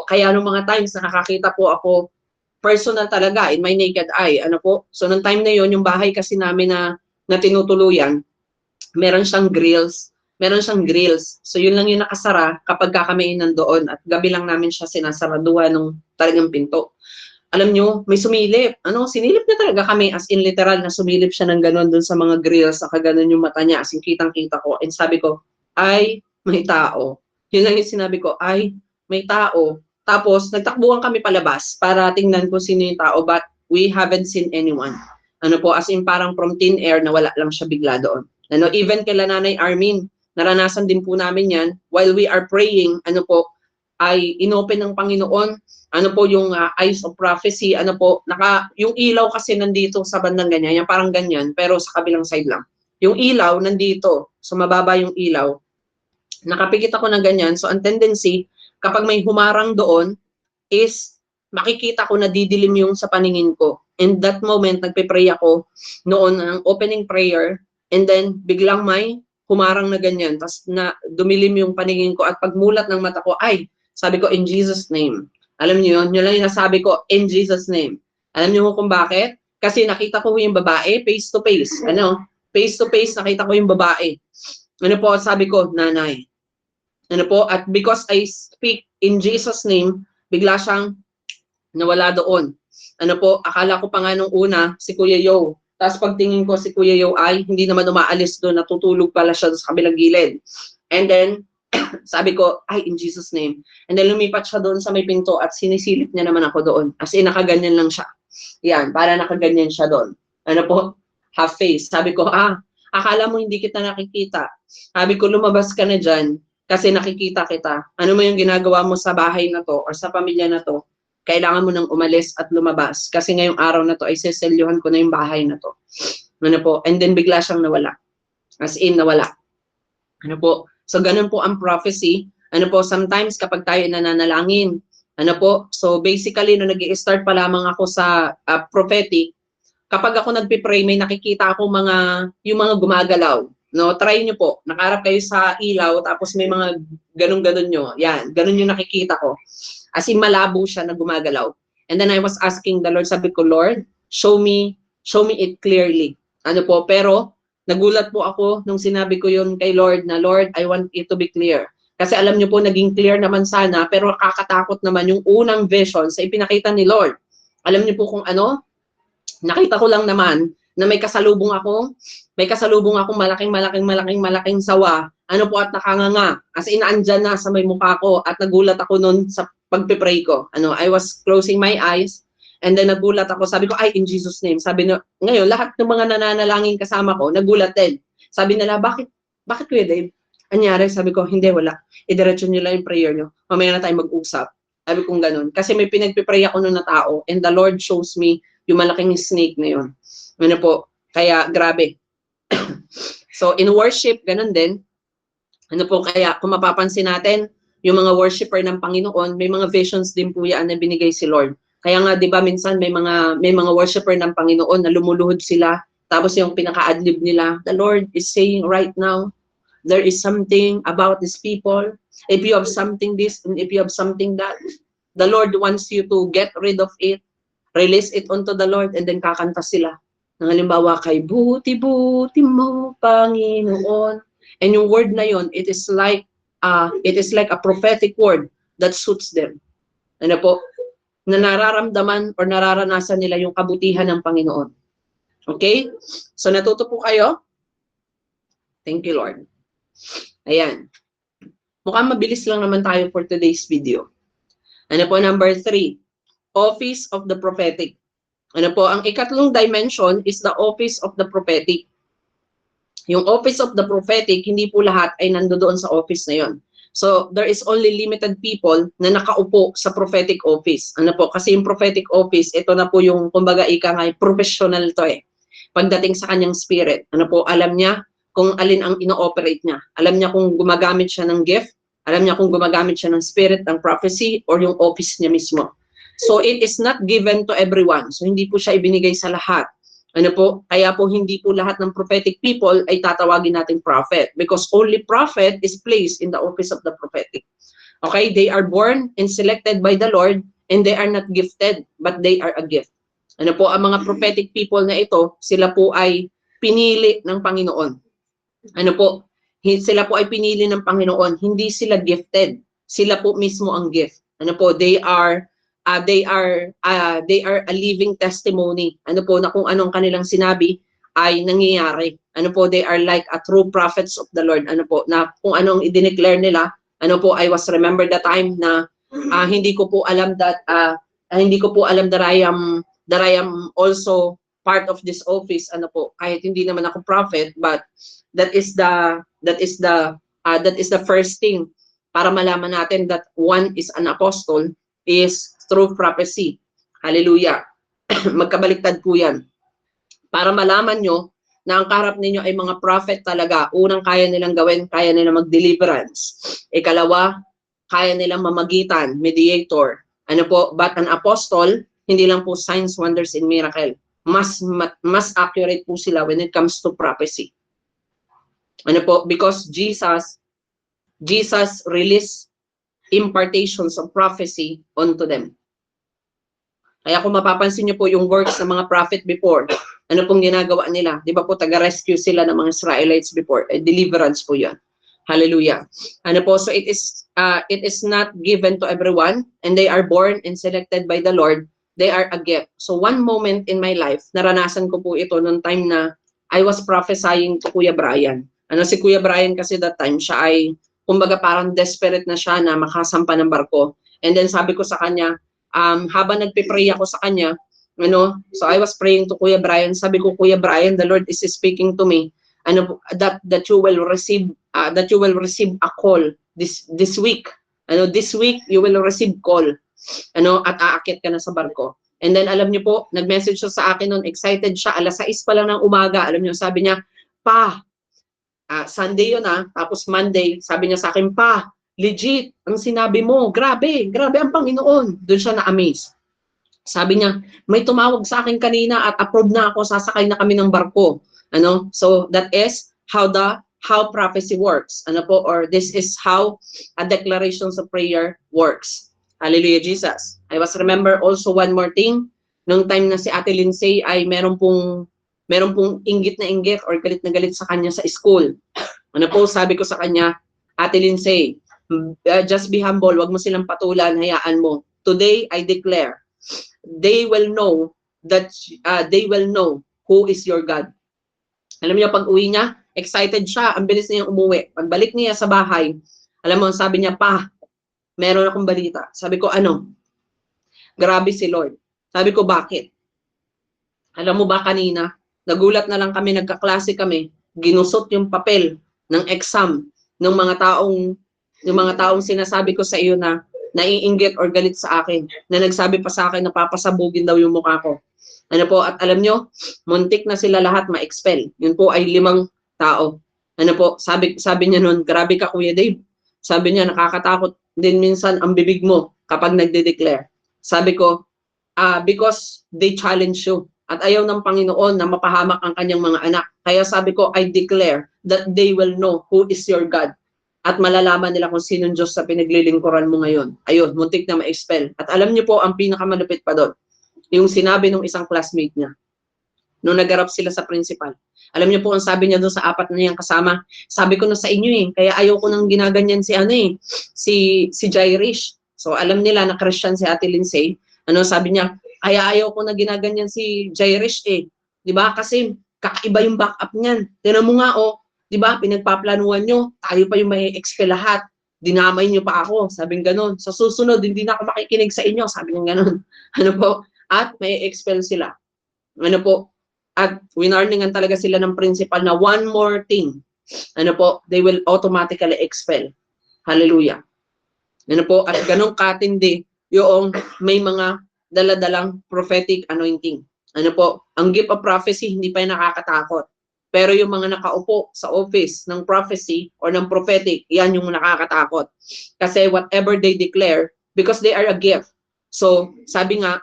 Speaker 1: Kaya nung mga times nakakakita po ako, personal talaga, in my naked eye. So nung time na yon yung bahay kasi namin na tinutuluyan, meron siyang grills. So yun lang yung nakasara kapag kami nandoon at gabi lang namin siya sinasaraduhan ng talagang pinto. Alam nyo, may sumilip. Sinilip niya talaga kami as in literal na sumilip siya ng gano'n dun sa mga grills, saka gano'n yung mata niya, as in kitang-kita ko. And sabi ko, ay, may tao. Yun lang yung sinabi ko, ay, may tao. Tapos, nagtakbuhan kami palabas para tingnan kung sino yung tao, but we haven't seen anyone. As in parang from thin air na wala lang siya bigla doon. Even kay Nanay Armin, naranasan din po namin yan while we are praying, ay inopen ng Panginoon. Ano po yung eyes of prophecy, ano po, yung ilaw kasi nandito sa bandang ganyan, yung parang ganyan, pero sa kabilang side lang. Yung ilaw nandito, so mababa yung ilaw. Nakapikit ako ng ganyan, so ang tendency, kapag may humarang doon, is makikita ko na didilim yung sa paningin ko. In that moment, nagpe-pray ako noon ng opening prayer, and then biglang may humarang na ganyan, tapos na dumilim yung paningin ko, at pagmulat ng mata ko, ay, sabi ko, in Jesus' name. Alam niyo yun lang yung nasabi ko, in Jesus' name. Alam niyo kung bakit? Kasi nakita ko yung babae, face to face. Face to face, nakita ko yung babae. Ano po, sabi ko, nanay. Ano po, at because I speak in Jesus' name, bigla siyang nawala doon. Ano po, akala ko pa nga nung una, si Kuya Yo. Tapos pagtingin ko si Kuya Yo ay hindi naman umaalis doon, natutulog pala siya sa kabilang gilid. And then, sabi ko, ay, in Jesus' name. And then lumipat siya doon sa may pinto at sinisilip niya naman ako doon. As in, nakaganyan lang siya. Yan, para nakaganyan siya doon. Ano po, half face. Sabi ko, akala mo hindi kita nakikita. Sabi ko, lumabas ka na dyan kasi nakikita kita. Ano mo yung ginagawa mo sa bahay na to or sa pamilya na to, kailangan mo nang umalis at lumabas. Kasi ngayong araw na to ay seselyuhan ko na yung bahay na to. Ano po, and then bigla siyang nawala. As in, nawala. Ano po, so ganun po ang prophecy. Ano po, sometimes kapag tayo nananalangin, ano po, so basically, nung nag-i-start pa lamang ako sa prophetic, kapag ako nagpipray, may nakikita ako yung mga gumagalaw. No, try nyo po. Nakaharap kayo sa ilaw, tapos may mga ganun-ganun nyo. Yan, ganun yung nakikita ko. As in, malabo siya na gumagalaw. And then I was asking the Lord, sabi ko, Lord, show me it clearly. Ano po, pero nagulat po ako nung sinabi ko yun kay Lord na, Lord, I want it to be clear. Kasi alam nyo po, naging clear naman sana, pero nakakatakot naman yung unang vision sa ipinakita ni Lord. Alam nyo po kung ano? Nakita ko lang naman na may kasalubong akong malaking sawa. Ano po, at nakanganga. As in, andyan na sa may mukha ko, at nagulat ako noon sa pagpe-pray ko. I was closing my eyes, and then nagulat ako. Sabi ko, ay, in Jesus' name. Sabi na, ngayon, lahat ng mga nananalangin kasama ko, nagulat din. Sabi nila, bakit Kuya Dave? Anyari, sabi ko, hindi, wala. Idiretso nyo lang yung prayer nyo. Mamaya na tayo mag-usap. Sabi kong ganun. Kasi may pinagpipray ako noon na tao, and the Lord shows me yung malaking snake na yun. Ano po, kaya grabe. So in worship, ganun din. Ano po, kaya kung mapapansin natin, yung mga worshiper ng Panginoon, may mga visions din po yan na binigay si Lord. Kaya nga, di ba, minsan may mga worshiper ng Panginoon na lumuluhod sila, tapos yung pinaka-adlib nila, the Lord is saying right now, there is something about these people. If you have something this, and if you have something that, the Lord wants you to get rid of it, release it unto the Lord, and then kakanta sila. Ng halimbawa, kay buti-buti mo, Panginoon. And yung word na yon, it is like a prophetic word that suits them. Ano po? Na nararamdaman or nararanasan nila yung kabutihan ng Panginoon. Okay? So natuto po kayo? Thank you, Lord. Ayan. Mukhang mabilis lang naman tayo for today's video. Ano po, number 3, office of the prophetic. Ano po, ang ikatlong dimension is the office of the prophetic. Yung office of the prophetic, hindi po lahat ay nandoon sa office na yon. So, there is only limited people na nakaupo sa prophetic office. Ano po, kasi yung prophetic office, ito na po yung, kumbaga, ika nga, professional to eh. Pagdating sa kanyang spirit, ano po, alam niya kung alin ang ino-operate niya. Alam niya kung gumagamit siya ng gift, alam niya kung gumagamit siya ng spirit, ng prophecy, or yung office niya mismo. So, it is not given to everyone. So, hindi po siya ibinigay sa lahat. Ano po? Kaya po hindi po lahat ng prophetic people ay tatawagin nating prophet, because only prophet is placed in the office of the prophetic. Okay? They are born and selected by the Lord, and they are not gifted, but they are a gift. Ano po? Ang mga prophetic people na ito, sila po ay pinili ng Panginoon. Ano po? Sila po ay pinili ng Panginoon. Hindi sila gifted. Sila po mismo ang gift. Ano po? They are a living testimony. Ano po, na kung anong kanilang sinabi ay nangyayari. Ano po, they are like a true prophets of the Lord. Ano po, na kung anong i-declare nila, ano po, I was remember the time na hindi ko po alam that I am also part of this office. Ano po, kahit hindi naman ako prophet, but that is the first thing para malaman natin that one is an apostle is through prophecy. Hallelujah. Magkabaliktad po yan. Para malaman nyo na ang kaharap ninyo ay mga prophet talaga. Unang, kaya nilang gawin, kaya nilang mag-deliverance. Ikalawa, kaya nilang mamagitan, mediator. Ano po, but an apostle, hindi lang po signs, wonders, and miracle. Mas accurate po sila when it comes to prophecy. Ano po, because Jesus released impartations of prophecy onto them. Kaya kung mapapansin niyo po yung works ng mga prophet before, ano pong ginagawa nila? Di ba po, taga-rescue sila ng mga Israelites before? Deliverance po yan. Hallelujah. Ano po, so it is not given to everyone, and they are born and selected by the Lord. They are a gift. So one moment in my life, naranasan ko po ito noong time na I was prophesying to Kuya Brian. Ano, si Kuya Brian kasi that time, siya ay, kumbaga parang desperate na siya na makasampa ng barko. And then sabi ko sa kanya, habang nagpipray ako sa kanya, so I was praying to Kuya Brian, sabi ko, Kuya Brian, the Lord is speaking to me, that you will receive a call this week. This week you will receive call. At aakit ka na sa barko. And then alam niyo po, nag-message siya sa akin noon, excited siya, 6:00 pa lang ng umaga, alam niyo, sabi niya, Pa, Sunday yun tapos Monday, sabi niya sa akin, Pa, legit, ang sinabi mo, grabe ang Panginoon. Doon siya na-amaze. Sabi niya, may tumawag sa akin kanina at approve na ako, sasakay na kami ng barko. So that is how prophecy works. Or this is how a declarations of prayer works. Hallelujah, Jesus. I was remember also one more thing, nung time na si Ate Lindsay ay meron pong inggit na inggit or galit na galit sa kanya sa school. Sabi ko sa kanya, Ate Lindsay, just be humble, wag mo silang patulan, hayaan mo. Today, I declare, they will know who is your God. Alam niyo, pag uwi niya, excited siya, ang bilis niya umuwi. Pagbalik niya sa bahay, alam mo, sabi niya, Pa, meron akong balita. Sabi ko, ano? Grabe si Lord. Sabi ko, bakit? Alam mo ba kanina, nagulat na lang kami, nagkaklase kami, ginusot yung papel ng exam ng mga taong sinasabi ko sa iyo na naiinggit or galit sa akin, na nagsabi pa sa akin na papasabugin daw yung mukha ko. At alam nyo, muntik na sila lahat ma-expel. Yun po ay 5 tao. Sabi niya noon, grabe ka Kuya Dave. Sabi niya, nakakatakot din minsan ang bibig mo kapag nagde-declare. Sabi ko, because they challenge you. At ayaw ng Panginoon na mapahamak ang kanyang mga anak. Kaya sabi ko, I declare that they will know who is your God. At malalaman nila kung sinong Diyos sa pinaglilingkuran mo ngayon. Ayun, muntik na ma-expel. At alam niyo po, ang pinakamalupit pa doon, yung sinabi ng isang classmate niya, nung nagarap sila sa principal. Alam niyo po, ang sabi niya doon sa 4 na niyang kasama, sabi ko na sa inyo kaya ayaw ko nang ginaganyan si Jairish. So alam nila na Christian si Ate Lindsay. Sabi niya, kaya ayaw ko na ginaganyan si Jairish Di ba? Kasi kakaiba yung backup niyan. Tingnan mo nga di ba? Pinagpaplanuhan nyo, tayo pa yung may expel lahat. Dinamay nyo pa ako. Sabing ganun. Sa susunod, hindi na ako makikinig sa inyo. Sabi niya ganun. At may expel sila. At winarningan talaga sila ng principal na one more thing. They will automatically expel. Hallelujah. At ganun katindi yung may mga daladalang prophetic anointing. Ang gift of prophecy, hindi pa yung nakakatakot. Pero yung mga nakaupo sa office ng prophecy or ng prophetic, yan yung nakakatakot. Kasi whatever they declare, because they are a gift. So, sabi nga,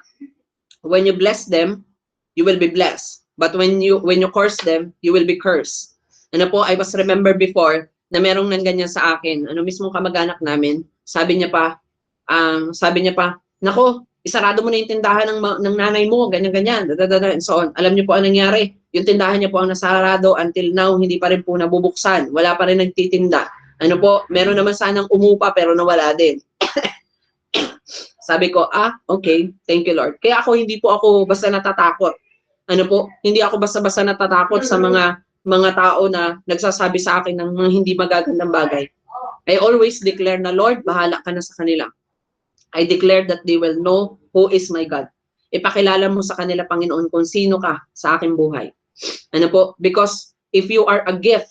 Speaker 1: when you bless them, you will be blessed. But when you curse them, you will be cursed. I was remember before na merong nangganyan sa akin. Mismo kamag-anak namin, sabi niya pa, nako, isarado mo na yung tindahan ng nanay mo, ganyan-ganyan, and so on. Alam niyo po ang nangyari? Yung tindahan niya po ang nasarado until now, hindi pa rin po nabubuksan. Wala pa rin nagtitinda. Meron naman sanang umupa pero nawala din. Sabi ko, okay, thank you Lord. Kaya hindi po ako basta natatakot. Hindi ako basta-basta natatakot sa mga tao na nagsasabi sa akin ng mga hindi magagandang bagay. I always declare na, Lord, bahala ka na sa kanila. I declare that they will know who is my God. Ipakilala mo sa kanila, Panginoon, kung sino ka sa aking buhay. Because if you are a gift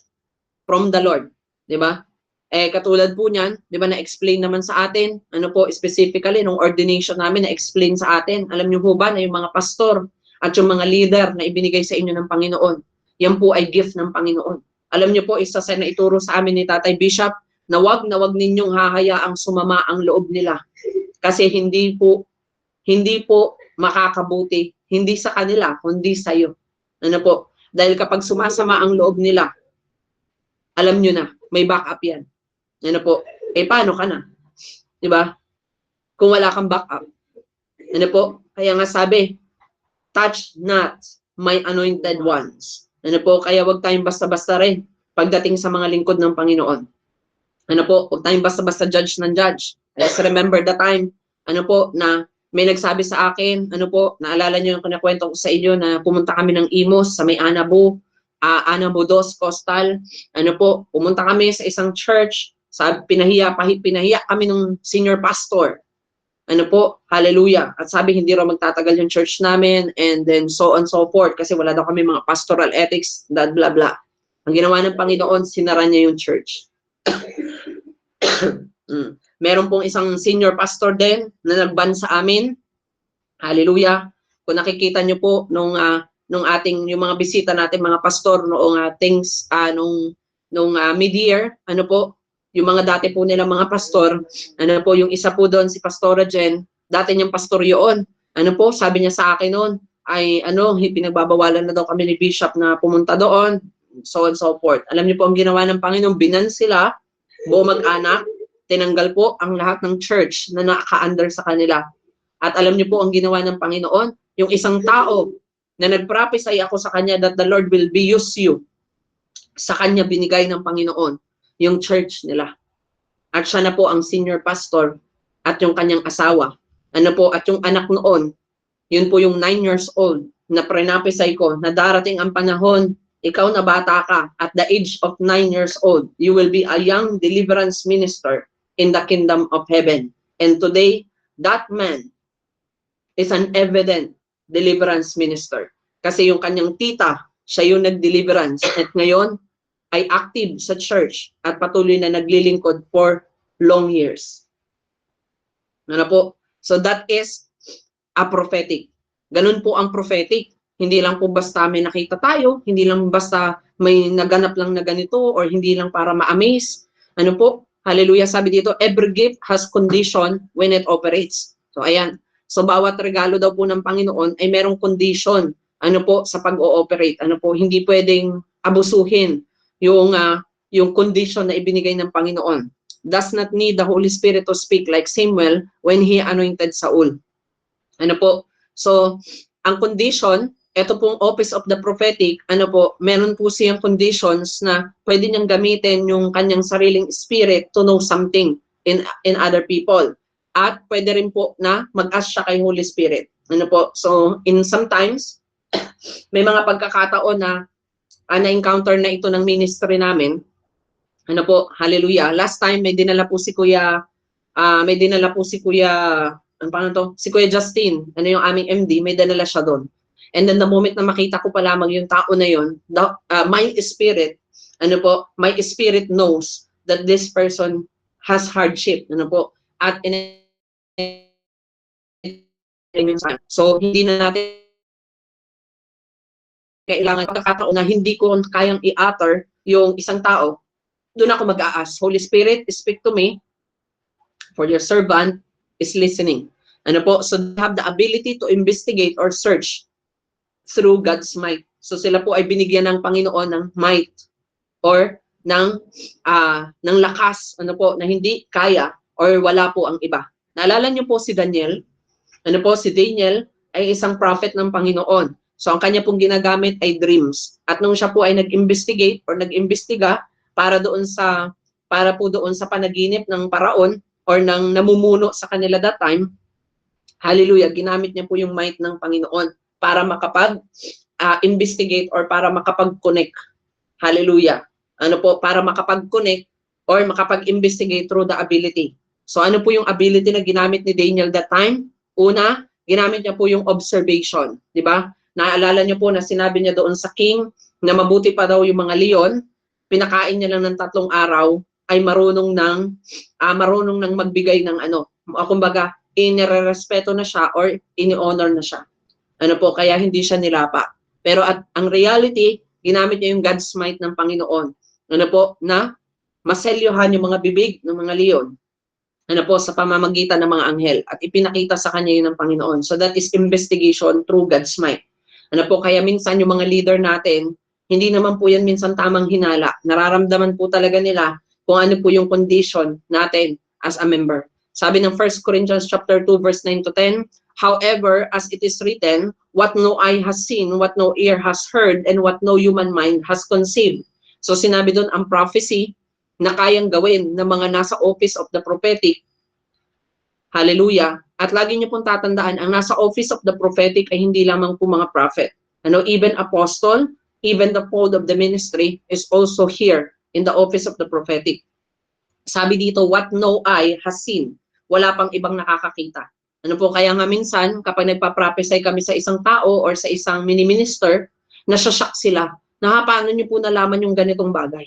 Speaker 1: from the Lord, di ba? Katulad po niyan, di ba na-explain naman sa atin, ano po, specifically, nung ordination namin, na-explain sa atin. Alam niyo po ba na yung mga pastor at yung mga leader na ibinigay sa inyo ng Panginoon, yan po ay gift ng Panginoon. Alam niyo po, isa sa naituro sa amin ni Tatay Bishop, na wag ninyong hahayaang sumama ang loob nila. Kasi hindi po makakabuti, hindi sa kanila, kundi sa iyo. Ano po? Dahil kapag sumasama ang loob nila, alam niyo na, may backup yan. Ano po? Paano ka na? 'Di ba? Kung wala kang backup. Ano po? Kaya nga sabi, touch not my anointed ones. Ano po? Kaya wag tayong basta-basta rin pagdating sa mga lingkod ng Panginoon. Ano po? Wag tayong basta-basta judge ng judge. Let's remember the time, ano po, na may nagsabi sa akin, ano po, naalala niyo yung kinakwento ko sa inyo na pumunta kami ng Imos sa may Anabo 2 Coastal. Ano po, pumunta kami sa isang church. Pinahiya kami ng senior pastor. Ano po, hallelujah. At sabi, hindi raw magtatagal yung church namin, and then so on so forth, kasi wala daw kami mga pastoral ethics, blah, blah, blah. Ang ginawa ng Panginoon, sinara niya yung church. Meron pong isang senior pastor din na nagban sa amin. Hallelujah. Kung nakikita niyo po nung ating yung mga bisita natin mga pastor noong mid-year, ano po, yung mga dati po nila mga pastor, ano po, yung isa po doon si Pastora Jen, dati niyang pastor yun. Ano po, sabi niya sa akin noon, ay pinagbabawalan na daw kami ni Bishop na pumunta doon, so on so forth. Alam niyo po ang ginawa ng Panginoon, binan sila, buo mag-anak, tinanggal po ang lahat ng church na naka-under sa kanila. At alam niyo po ang ginawa ng Panginoon, yung isang tao na nag-prophesy ako sa kanya that the Lord will be use you, sa kanya binigay ng Panginoon yung church nila. At siya na po ang senior pastor at yung kanyang asawa. Ano po, at yung anak noon, yun po yung 9 years old na pre-prophesy ko na darating ang panahon, ikaw na bata ka, at the age of 9 years old, you will be a young deliverance minister in the kingdom of heaven. And today, that man is an evident deliverance minister. Kasi yung kanyang tita, siya yung nag-deliverance. At ngayon, ay active sa church at patuloy na naglilingkod for long years. Ano po? So that is a prophetic. Ganun po ang prophetic. Hindi lang po basta may nakita tayo, hindi lang basta may naganap lang na ganito, or hindi lang para ma-amaze. Ano po? Hallelujah, sabi dito, every gift has condition when it operates. So ayan. So bawat regalo daw po ng Panginoon ay merong condition, ano po, sa pag-ooperate. Ano po, hindi pwedeng abusuhin yung condition na ibinigay ng Panginoon. Does not need the Holy Spirit to speak like Samuel when he anointed Saul. Ano po? So, ang condition, ito pong office of the prophetic, ano po, meron po siyang conditions na pwede niyang gamitin yung kanyang sariling spirit to know something in other people. At pwede rin po na mag-ask siya kay Holy Spirit. Ano po? So, sometimes, may mga pagkakataon na na-encounter na ito ng ministry namin. Ano po, hallelujah. Last time may dinala po si Kuya, si Kuya Justin, ano yung aming MD, may dinala siya doon. And then the moment na makita ko pa lamang yung tao na yun, my spirit knows that this person has hardship. Ano po? At so hindi na natin kailangan pagkakataon na hindi ko kayang i-utter yung isang tao, doon ako mag-a-ask, Holy Spirit, speak to me, for your servant is listening. Ano po? So they have the ability to investigate or search through God's might. So sila po ay binigyan ng Panginoon ng might or ng lakas, ano po, na hindi kaya or wala po ang iba. Naalala niyo po si Daniel? Ano po, si Daniel ay isang prophet ng Panginoon. So ang kanya pong ginagamit ay dreams. At nung siya po ay nag-investigate or nag-imbestiga para po doon sa panaginip ng paraon or ng namumuno sa kanila that time, hallelujah, ginamit niya po yung might ng Panginoon para makapag-investigate or para makapag-connect. Hallelujah. Ano po, para makapag-connect or makapag-investigate through the ability. So ano po yung ability na ginamit ni Daniel that time? Una, ginamit niya po yung observation, di ba? Naalala niyo po na sinabi niya doon sa king na mabuti pa daw yung mga leon, pinakain niya lang ng 3 araw, ay marunong ng magbigay ng ano, kumbaga inirerespeto na siya or ini-honor na siya. Ano po, kaya hindi siya nilapa. Pero at ang reality, ginamit niya yung God's might ng Panginoon. Ano po, na maselyuhan yung mga bibig ng mga leon. Ano po, sa pamamagitan ng mga anghel. At ipinakita sa kanya yun ng Panginoon. So that is investigation through God's might. Ano po, kaya minsan yung mga leader natin, hindi naman po yan minsan tamang hinala. Nararamdaman po talaga nila kung ano po yung condition natin as a member. Sabi ng 1 Corinthians chapter 2 verse 9 to 10, however, as it is written, what no eye has seen, what no ear has heard, and what no human mind has conceived. So sinabi doon ang prophecy na kayang gawin ng mga nasa office of the prophetic. Hallelujah. At lagi niyo pong tatandaan, ang nasa office of the prophetic ay hindi lamang po mga prophet. Ano, even apostle, even the fold of the ministry is also here in the office of the prophetic. Sabi dito, what no eye has seen. Wala pang ibang nakakakita. Ano po, kaya nga minsan, kapag nagpa-prophesy kami sa isang tao or sa isang mini-minister, nasashock sila. Paano niyo po nalaman yung ganitong bagay?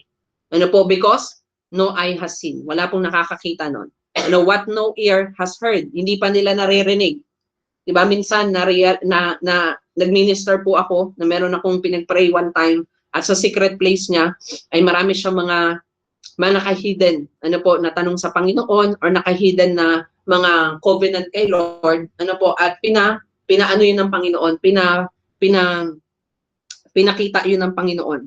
Speaker 1: Ano po, because no eye has seen. Wala pong nakakakita nun. Ano, what no ear has heard. Hindi pa nila naririnig. Diba, minsan nag-minister po ako na meron akong pinag-pray one time at sa secret place niya ay marami siyang mga naka-hidden ano po na tanong sa Panginoon or naka-hidden na mga covenant kay Lord ano po at pinaano yun ng Panginoon pinakita yun ng Panginoon.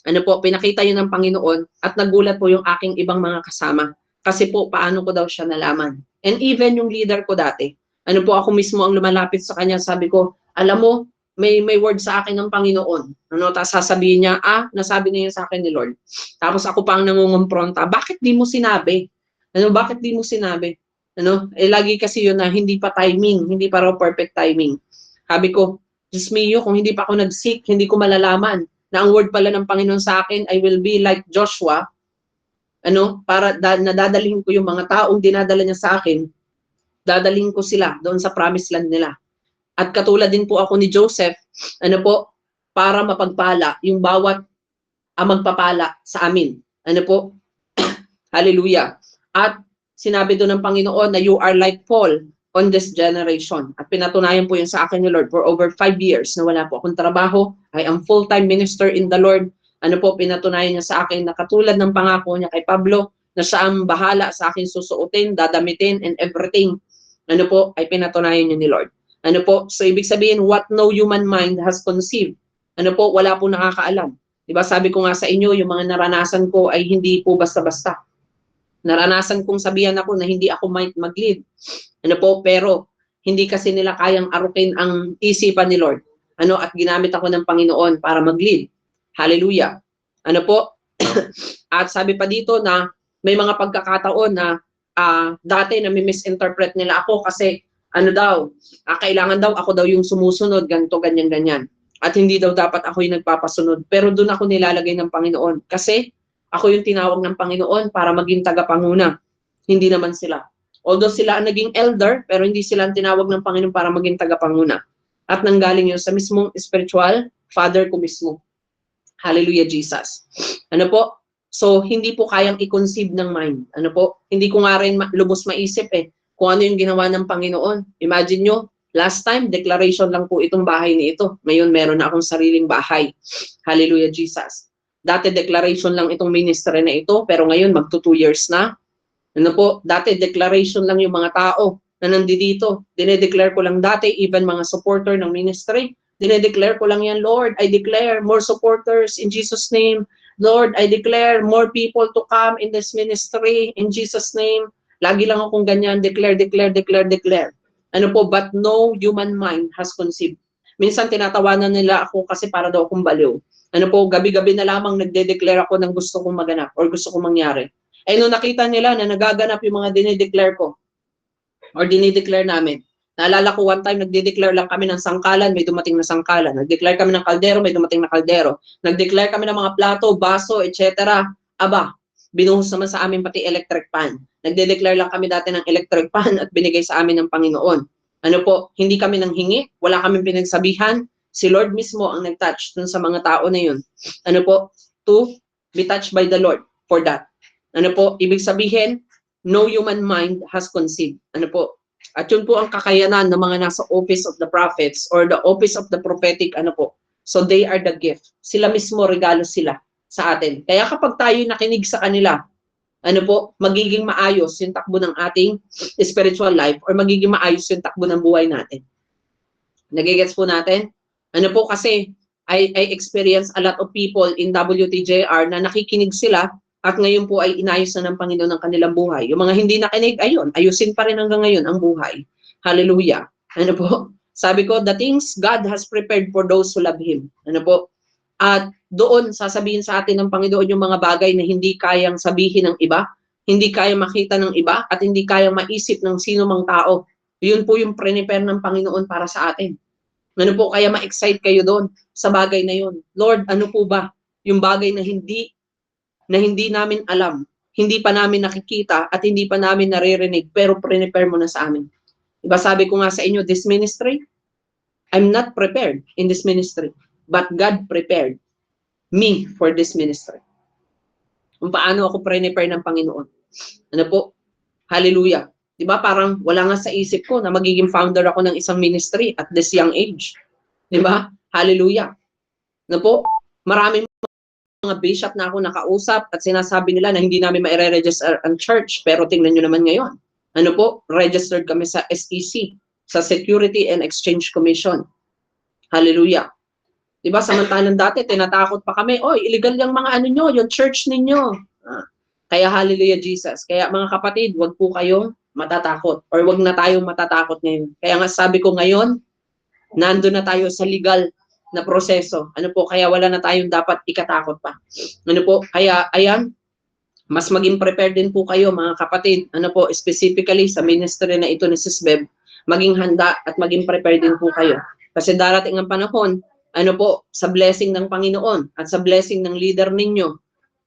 Speaker 1: Ano po, pinakita yun ng Panginoon at nagulat po yung aking ibang mga kasama. Kasi po, paano ko daw siya nalaman. And even yung leader ko dati, ano po, ako mismo ang lumalapit sa kanya, sabi ko, alam mo, may word sa akin ng Panginoon. Ano, tapos sasabihin niya, nasabi niya yun sa akin ni Lord. Tapos ako pa ang nangungumpronta, bakit di mo sinabi? Ano, bakit di mo sinabi? Ano, lagi kasi yun na hindi pa timing, hindi pa raw perfect timing. Sabi ko, Diyos mio, kung hindi pa ako nag-seek, hindi ko malalaman na ang word pala ng Panginoon sa akin, I will be like Joshua, ano, para nadadalhin ko yung mga taong dinadala niya sa akin, dadalhin ko sila doon sa promised land nila. At katulad din po ako ni Joseph, ano po, para mapagpala yung bawat magpapala sa amin. Ano po? Hallelujah. At sinabi doon ng Panginoon na you are like Paul on this generation. At pinatunayan po yun sa akin ni Lord for over 5 years na wala po akong trabaho. I am full-time minister in the Lord. Ano po, pinatunayan niya sa akin na katulad ng pangako niya kay Pablo na siya ang bahala sa akin susuotin, dadamitin, and everything. Ano po, ay pinatunayan niya ni Lord. Ano po, so ibig sabihin, what no human mind has conceived. Ano po, wala po nakakaalam. Diba sabi ko nga sa inyo, yung mga naranasan ko ay hindi po basta-basta. Naranasan kong sabihan ako na hindi ako mag-lead. Ano po, pero hindi kasi nila kayang arukin ang isipan ni Lord. Ano, at ginamit ako ng Panginoon para mag-lead. Hallelujah. Ano po? At sabi pa dito na may mga pagkakataon na dati na misinterpret nila ako kasi ano daw, kailangan daw ako daw yung sumusunod, ganito, ganyan, ganyan. At hindi daw dapat ako yung nagpapasunod. Pero doon ako nilalagay ng Panginoon. Kasi ako yung tinawag ng Panginoon para maging tagapanguna. Hindi naman sila. Although sila ang naging elder, pero hindi sila ang tinawag ng Panginoon para maging tagapanguna. At nanggaling yun sa mismong spiritual father ko mismo. Hallelujah, Jesus. Ano po? So, hindi po kayang i-conceive ng mind. Ano po? Hindi ko nga rin lubos maisip kung ano yung ginawa ng Panginoon. Imagine nyo, last time, declaration lang po itong bahay ni ito. Ngayon, meron na akong sariling bahay. Hallelujah, Jesus. Dati declaration lang itong ministry na ito, pero ngayon magto 2 years na. Ano po, dati declaration lang yung mga tao na nandito. Dinedeclare ko lang dati, even mga supporter ng ministry. Dinedeclare ko lang yan, Lord, I declare more supporters in Jesus' name. Lord, I declare more people to come in this ministry in Jesus' name. Lagi lang akong ganyan, declare, declare, declare, declare. Ano po, but no human mind has conceived. Minsan tinatawanan nila ako kasi para daw akong baliw. Ano po, gabi-gabi na lamang nagde-declare ako ng gusto kong maganap or gusto kong mangyari. Nung nakita nila na nagaganap yung mga dinideclare ko or dinideclare namin, naalala ko one time, nagde-declare lang kami ng sangkalan, may dumating na sangkalan. Nag-declare kami ng kaldero, may dumating na kaldero. Nag-declare kami ng mga plato, baso, etc. Aba, binuhos naman sa amin pati electric pan. Nagde-declare lang kami dati ng electric pan at binigay sa amin ng Panginoon. Ano po, hindi kami nang hingi, wala kaming pinagsabihan. Si Lord mismo ang nag-touch dun sa mga tao na yun. Ano po, to be touched by the Lord for that. Ano po, ibig sabihin, no human mind has conceived. Ano po? At yun po ang kakayanan ng mga nasa office of the prophets or the office of the prophetic, ano po. So they are the gift. Sila mismo, regalo sila sa atin. Kaya kapag tayo nakinig sa kanila, ano po, magiging maayos yung takbo ng ating spiritual life or magiging maayos yung takbo ng buhay natin. Nagigets po natin? Ano po kasi, I experience a lot of people in WTJR na nakikinig sila at ngayon po ay inayos na ng Panginoon ng kanilang buhay. Yung mga hindi nakinig, ayun, ayusin pa rin hanggang ngayon ang buhay. Hallelujah. Ano po? Sabi ko, the things God has prepared for those who love Him. Ano po? At doon sasabihin sa atin ng Panginoon yung mga bagay na hindi kayang sabihin ng iba, hindi kayang makita ng iba, at hindi kayang maisip ng sino mang tao. Yun po yung prepare ng Panginoon para sa atin. Ano po, kaya ma-excite kayo doon sa bagay na yun. Lord, ano po ba yung bagay na hindi namin alam, hindi pa namin nakikita, at hindi pa namin naririnig, pero prepare mo na sa amin. Diba sabi ko nga sa inyo, this ministry, I'm not prepared in this ministry, but God prepared me for this ministry. Kung paano ako prepare ng Panginoon. Ano po? Hallelujah. Diba parang wala nga sa isip ko na magiging founder ako ng isang ministry at this young age. Diba? Hallelujah. Ano po? Maraming mga bishop na ako nakausap at sinasabi nila na hindi namin ma-register ang church. Pero tingnan nyo naman ngayon. Ano po? Registered kami sa SEC, sa Security and Exchange Commission. Hallelujah. Diba? Samantalang dati, tinatakot pa kami, oy, illegal yung mga ano nyo, yung church ninyo. Kaya hallelujah Jesus. Kaya mga kapatid, wag po kayong matatakot or wag na tayong matatakot ngayon. Kaya nga sabi ko ngayon, nando na tayo sa legal na proseso. Ano po, kaya wala na tayong dapat ikatakot pa. Ano po, kaya ayan, mas maging prepared din po kayo mga kapatid. Ano po, specifically sa ministry na ito ni Sis Beb, maging handa at maging prepared din po kayo. Kasi darating ang panahon, ano po, sa blessing ng Panginoon at sa blessing ng leader ninyo,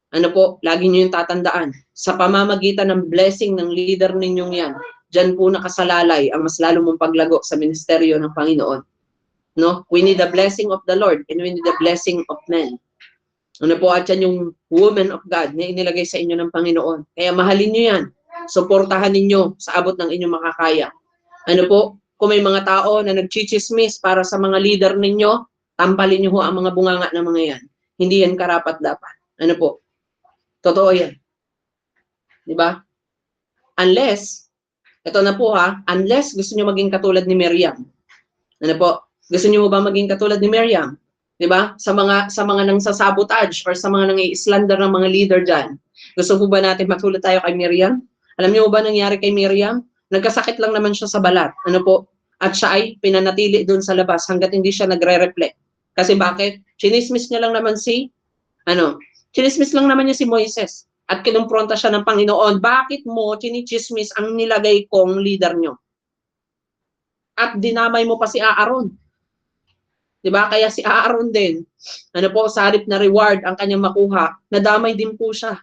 Speaker 1: ano po, lagi nyo yung tatandaan. Sa pamamagitan ng blessing ng leader ninyong yan, dyan po nakasalalay ang mas lalo mong paglago sa ministeryo ng Panginoon. No? We need the blessing of the Lord and we need the blessing of men. Ano po, at yan yung woman of God na inilagay sa inyo ng Panginoon. Kaya mahalin nyo yan. Suportahan ninyo sa abot ng inyong makakaya. Ano po, kung may mga tao na nagchichismis para sa mga leader ninyo, tampalin nyo ho ang mga bunganga ng mga yan. Hindi yan karapat-dapat. Ano po, totoo yan. Diba? Unless, ito na po ha, unless gusto nyo maging katulad ni Miriam. Ano po? Gusto niyo ba maging katulad ni Miriam? 'Di ba? Sa mga nang sasabotage or sa mga nang i-slander ng mga leader diyan. Gusto po ba natin matulad tayo kay Miriam? Alam niyo ba nangyari kay Miriam? Nagkasakit lang naman siya sa balat. Ano po? At siya ay pinanatili doon sa labas hangga't hindi siya nagre-reflect. Kasi bakit? Chinismis niya lang naman chinismis lang naman niya si Moises. At kinumpronta siya ng Panginoon, bakit mo chinichismis ang nilagay kong leader niyo? At dinamay mo pa si Aaron. Diba? Kaya si Aaron din, ano po, sa halip na reward ang kanyang makuha, nadamay din po siya.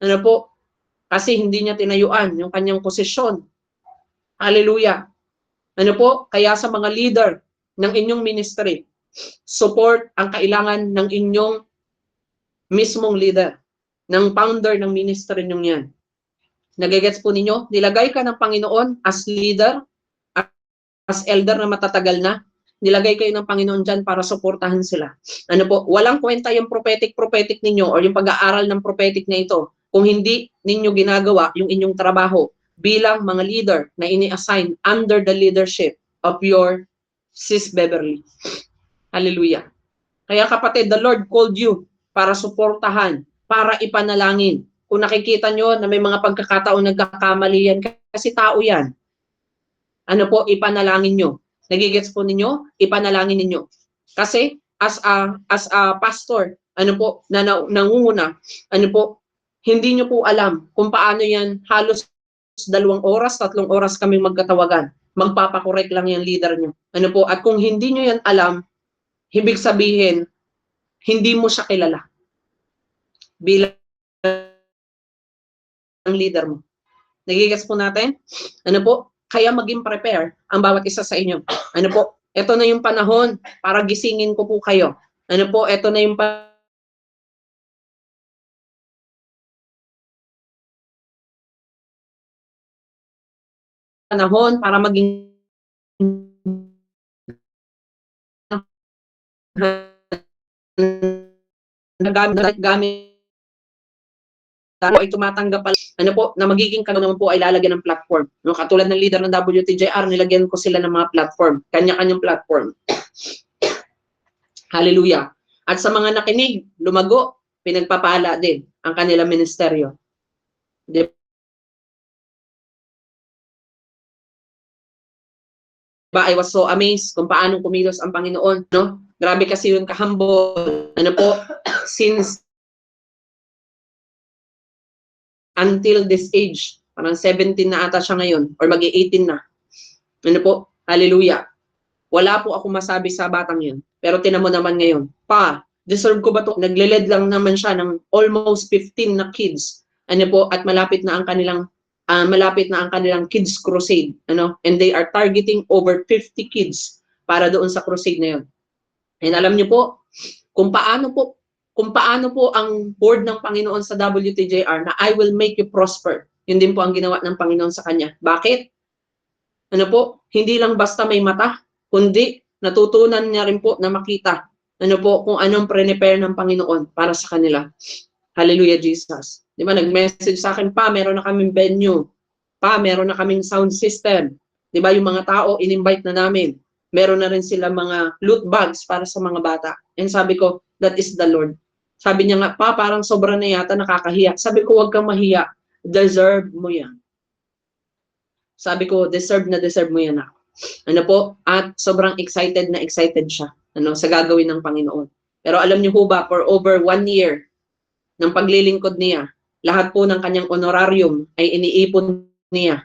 Speaker 1: Ano po? Kasi hindi niya tinayuan yung kanyang posisyon. Hallelujah. Ano po? Kaya sa mga leader ng inyong ministry, support ang kailangan ng inyong mismong leader, ng founder ng ministry ninyong yan. Nagigets po ninyo? Nilagay ka ng Panginoon as leader, as elder na matatagal na, nilagay kayo ng Panginoon dyan para suportahan sila. Ano po, walang kwenta yung prophetic ninyo or yung pag-aaral ng prophetic na ito kung hindi ninyo ginagawa yung inyong trabaho bilang mga leader na ini-assign under the leadership of your Sis Beverly. Hallelujah. Kaya kapatid, the Lord called you para suportahan, para ipanalangin. Kung nakikita nyo na may mga pagkakataon nagkakamali yan, kasi tao yan. Ano po, ipanalangin nyo. Nagigets po ninyo? Ipanalangin ninyo. Kasi as a pastor, ano po, na nangunguna, ano po, hindi nyo po alam kung paano yan halos 2 oras, 3 oras kami magkatawagan. Magpapakorek lang yung leader nyo. Ano po, at kung hindi nyo yan alam, ibig sabihin, hindi mo siya kilala bilang leader mo. Nagigets po natin? Ano po? Kaya maging prepare ang bawat isa sa inyo. Ano po? Ito na yung panahon para gisingin ko po kayo. Ano po? Ito na yung panahon para maging gamit ay tumatanggap pala, ano po, na magiging naman po ay lalagyan ng platform. No, katulad ng leader ng WTJR, nilagyan ko sila ng mga platform, kanya-kanyang platform. Hallelujah. At sa mga nakinig, lumago, pinagpapala din ang kanilang ministeryo. Diba? I was so amazed kung paano kumilos ang Panginoon, no? Grabe kasi yung kahambol, ano po, since until this age, parang 17 na ata siya ngayon, or mag-18 na. Ano po? Hallelujah. Wala po ako masabi sa batang yun. Pero tinan mo naman ngayon, deserve ko ba to? Nagle-lead lang naman siya ng almost 15 na kids. Ano po? At malapit na ang kanilang kids crusade. Ano? And they are targeting over 50 kids para doon sa crusade na yun. And alam niyo po, kung paano po ang board ng Panginoon sa WTJR na I will make you prosper. Yun din po ang ginawa ng Panginoon sa kanya. Bakit? Ano po? Hindi lang basta may mata, kundi natutunan niya rin po na makita ano po kung anong prepare ng Panginoon para sa kanila. Hallelujah, Jesus. Di ba, nag-message sa akin, meron na kaming venue. Meron na kaming sound system. Di ba, yung mga tao, in-invite na namin. Meron na rin sila mga loot bags para sa mga bata. And sabi ko, that is the Lord. Sabi niya nga, parang sobra na yata, nakakahiya. Sabi ko, huwag kang mahiya. Deserve mo yan. Sabi ko, deserve mo yan ako. Ano po? At sobrang excited na excited siya sa gagawin ng Panginoon. Pero alam niyo ho ba, for over 1 year ng paglilingkod niya, lahat po ng kanyang honorarium ay iniipon niya.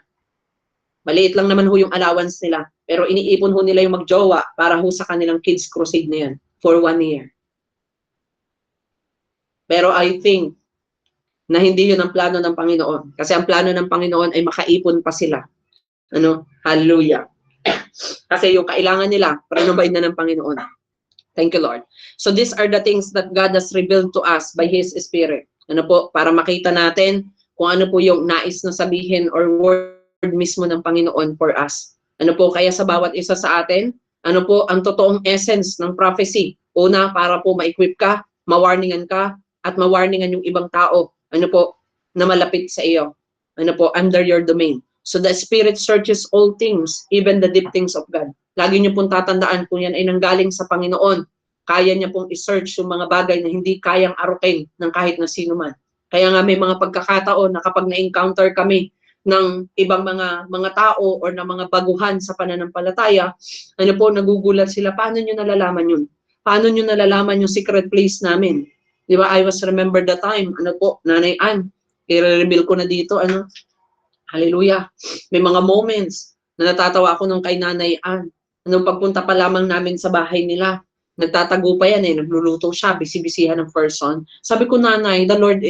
Speaker 1: Maliit lang naman ho yung allowance nila, pero iniipon ho nila yung magjowa para ho sa kanilang kids crusade na yan for 1 year. Pero I think na hindi yun ang plano ng Panginoon. Kasi ang plano ng Panginoon ay makaipon pa sila. Hallelujah. Kasi yung kailangan nila, provide na ng Panginoon. Thank you, Lord. So these are the things that God has revealed to us by His Spirit. Para makita natin kung ano po yung nais na sabihin or word mismo ng Panginoon for us. Kaya sa bawat isa sa atin, ang totoong essence ng prophecy. Una, para po ma-equip ka, ma-warningan ka, at ma-warningan yung ibang tao, na malapit sa iyo. Under your domain. So the Spirit searches all things, even the deep things of God. Lagi niyo pong tatandaan kung yan ay nanggaling sa Panginoon. Kaya niya pong i-search yung mga bagay na hindi kayang arukin ng kahit na sino man. Kaya nga may mga pagkakataon na kapag na-encounter kami ng ibang mga tao or ng mga baguhan sa pananampalataya, nagugulat sila, paano niyo nalalaman yun? Paano niyo nalalaman yung secret place namin? Di ba, I was remember the time, Nanay Ann, i-reveal ko na dito, hallelujah. May mga moments na natatawa ako nung kay Nanay Ann. Pagpunta pa lamang namin sa bahay nila, nagtatago pa yan nagluluto siya, bisibisihan ng person. Sabi ko, Nanay, the Lord,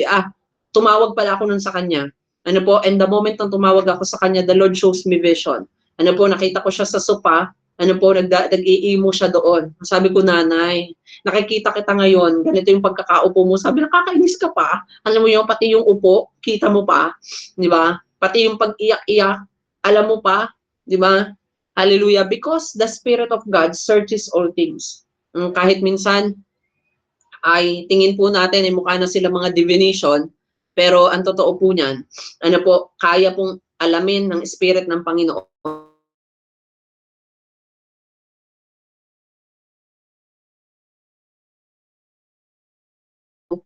Speaker 1: tumawag pala ako nun sa kanya. And the moment nang tumawag ako sa kanya, the Lord shows me vision. Nakita ko siya sa sopa, nag-iimo siya doon. Sabi ko, Nanay, nakikita kita ngayon, ganito yung pagkakaupo mo. Sabi, nakakainis ka pa. Alam mo yun, pati yung upo, kita mo pa. Di ba? Pati yung pag-iyak-iyak, alam mo pa, di ba? Hallelujah. Because the Spirit of God searches all things. Kahit minsan, ay tingin po natin ay mukha na sila mga divination, pero ang totoo po niyan, kaya pong alamin ng Spirit ng Panginoon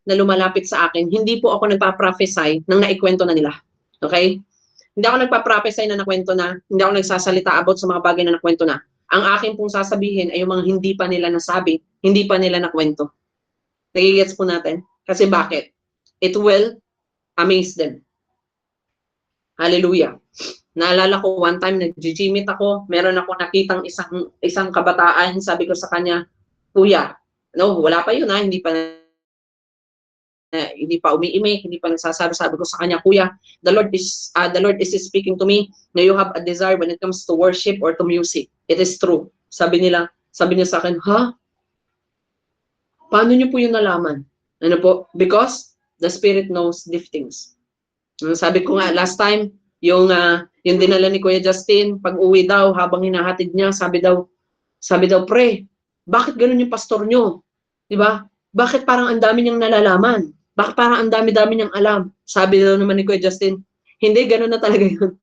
Speaker 1: na lumalapit sa akin. Hindi po ako nagpa-prophesy nang naikwento na nila. Okay? Hindi ako nagpa-prophesy na nakwento na, hindi ako nagsasalita about sa mga bagay na nakwento na. Ang akin pong sasabihin ay yung mga hindi pa nila nasabi, hindi pa nila nakwento. Nagigets po natin? Kasi bakit? It will amaze them. Hallelujah. Naalala ko one time nag-gymit ako, meron ako nakitang isang kabataan, sabi ko sa kanya, Kuya, wala pa yun hindi pa umiimik, hindi pa nagsasabi. Sabi ko sa kanya, Kuya, the Lord is speaking to me na you have a desire when it comes to worship or to music. It is true. Sabi niya sa akin, paano niyo po yun nalaman? Because the Spirit knows deep things. Sabi ko nga, last time, Yung dinala ni Kuya Justin, pag uwi daw, habang hinahatid niya, sabi daw, pre, bakit ganun yung pastor nyo? Di ba? Bakit parang ang dami niyang nalalaman? Bakit parang ang dami-dami niyang alam? Sabi daw naman ni Kuya Justin, hindi, ganun na talaga yun.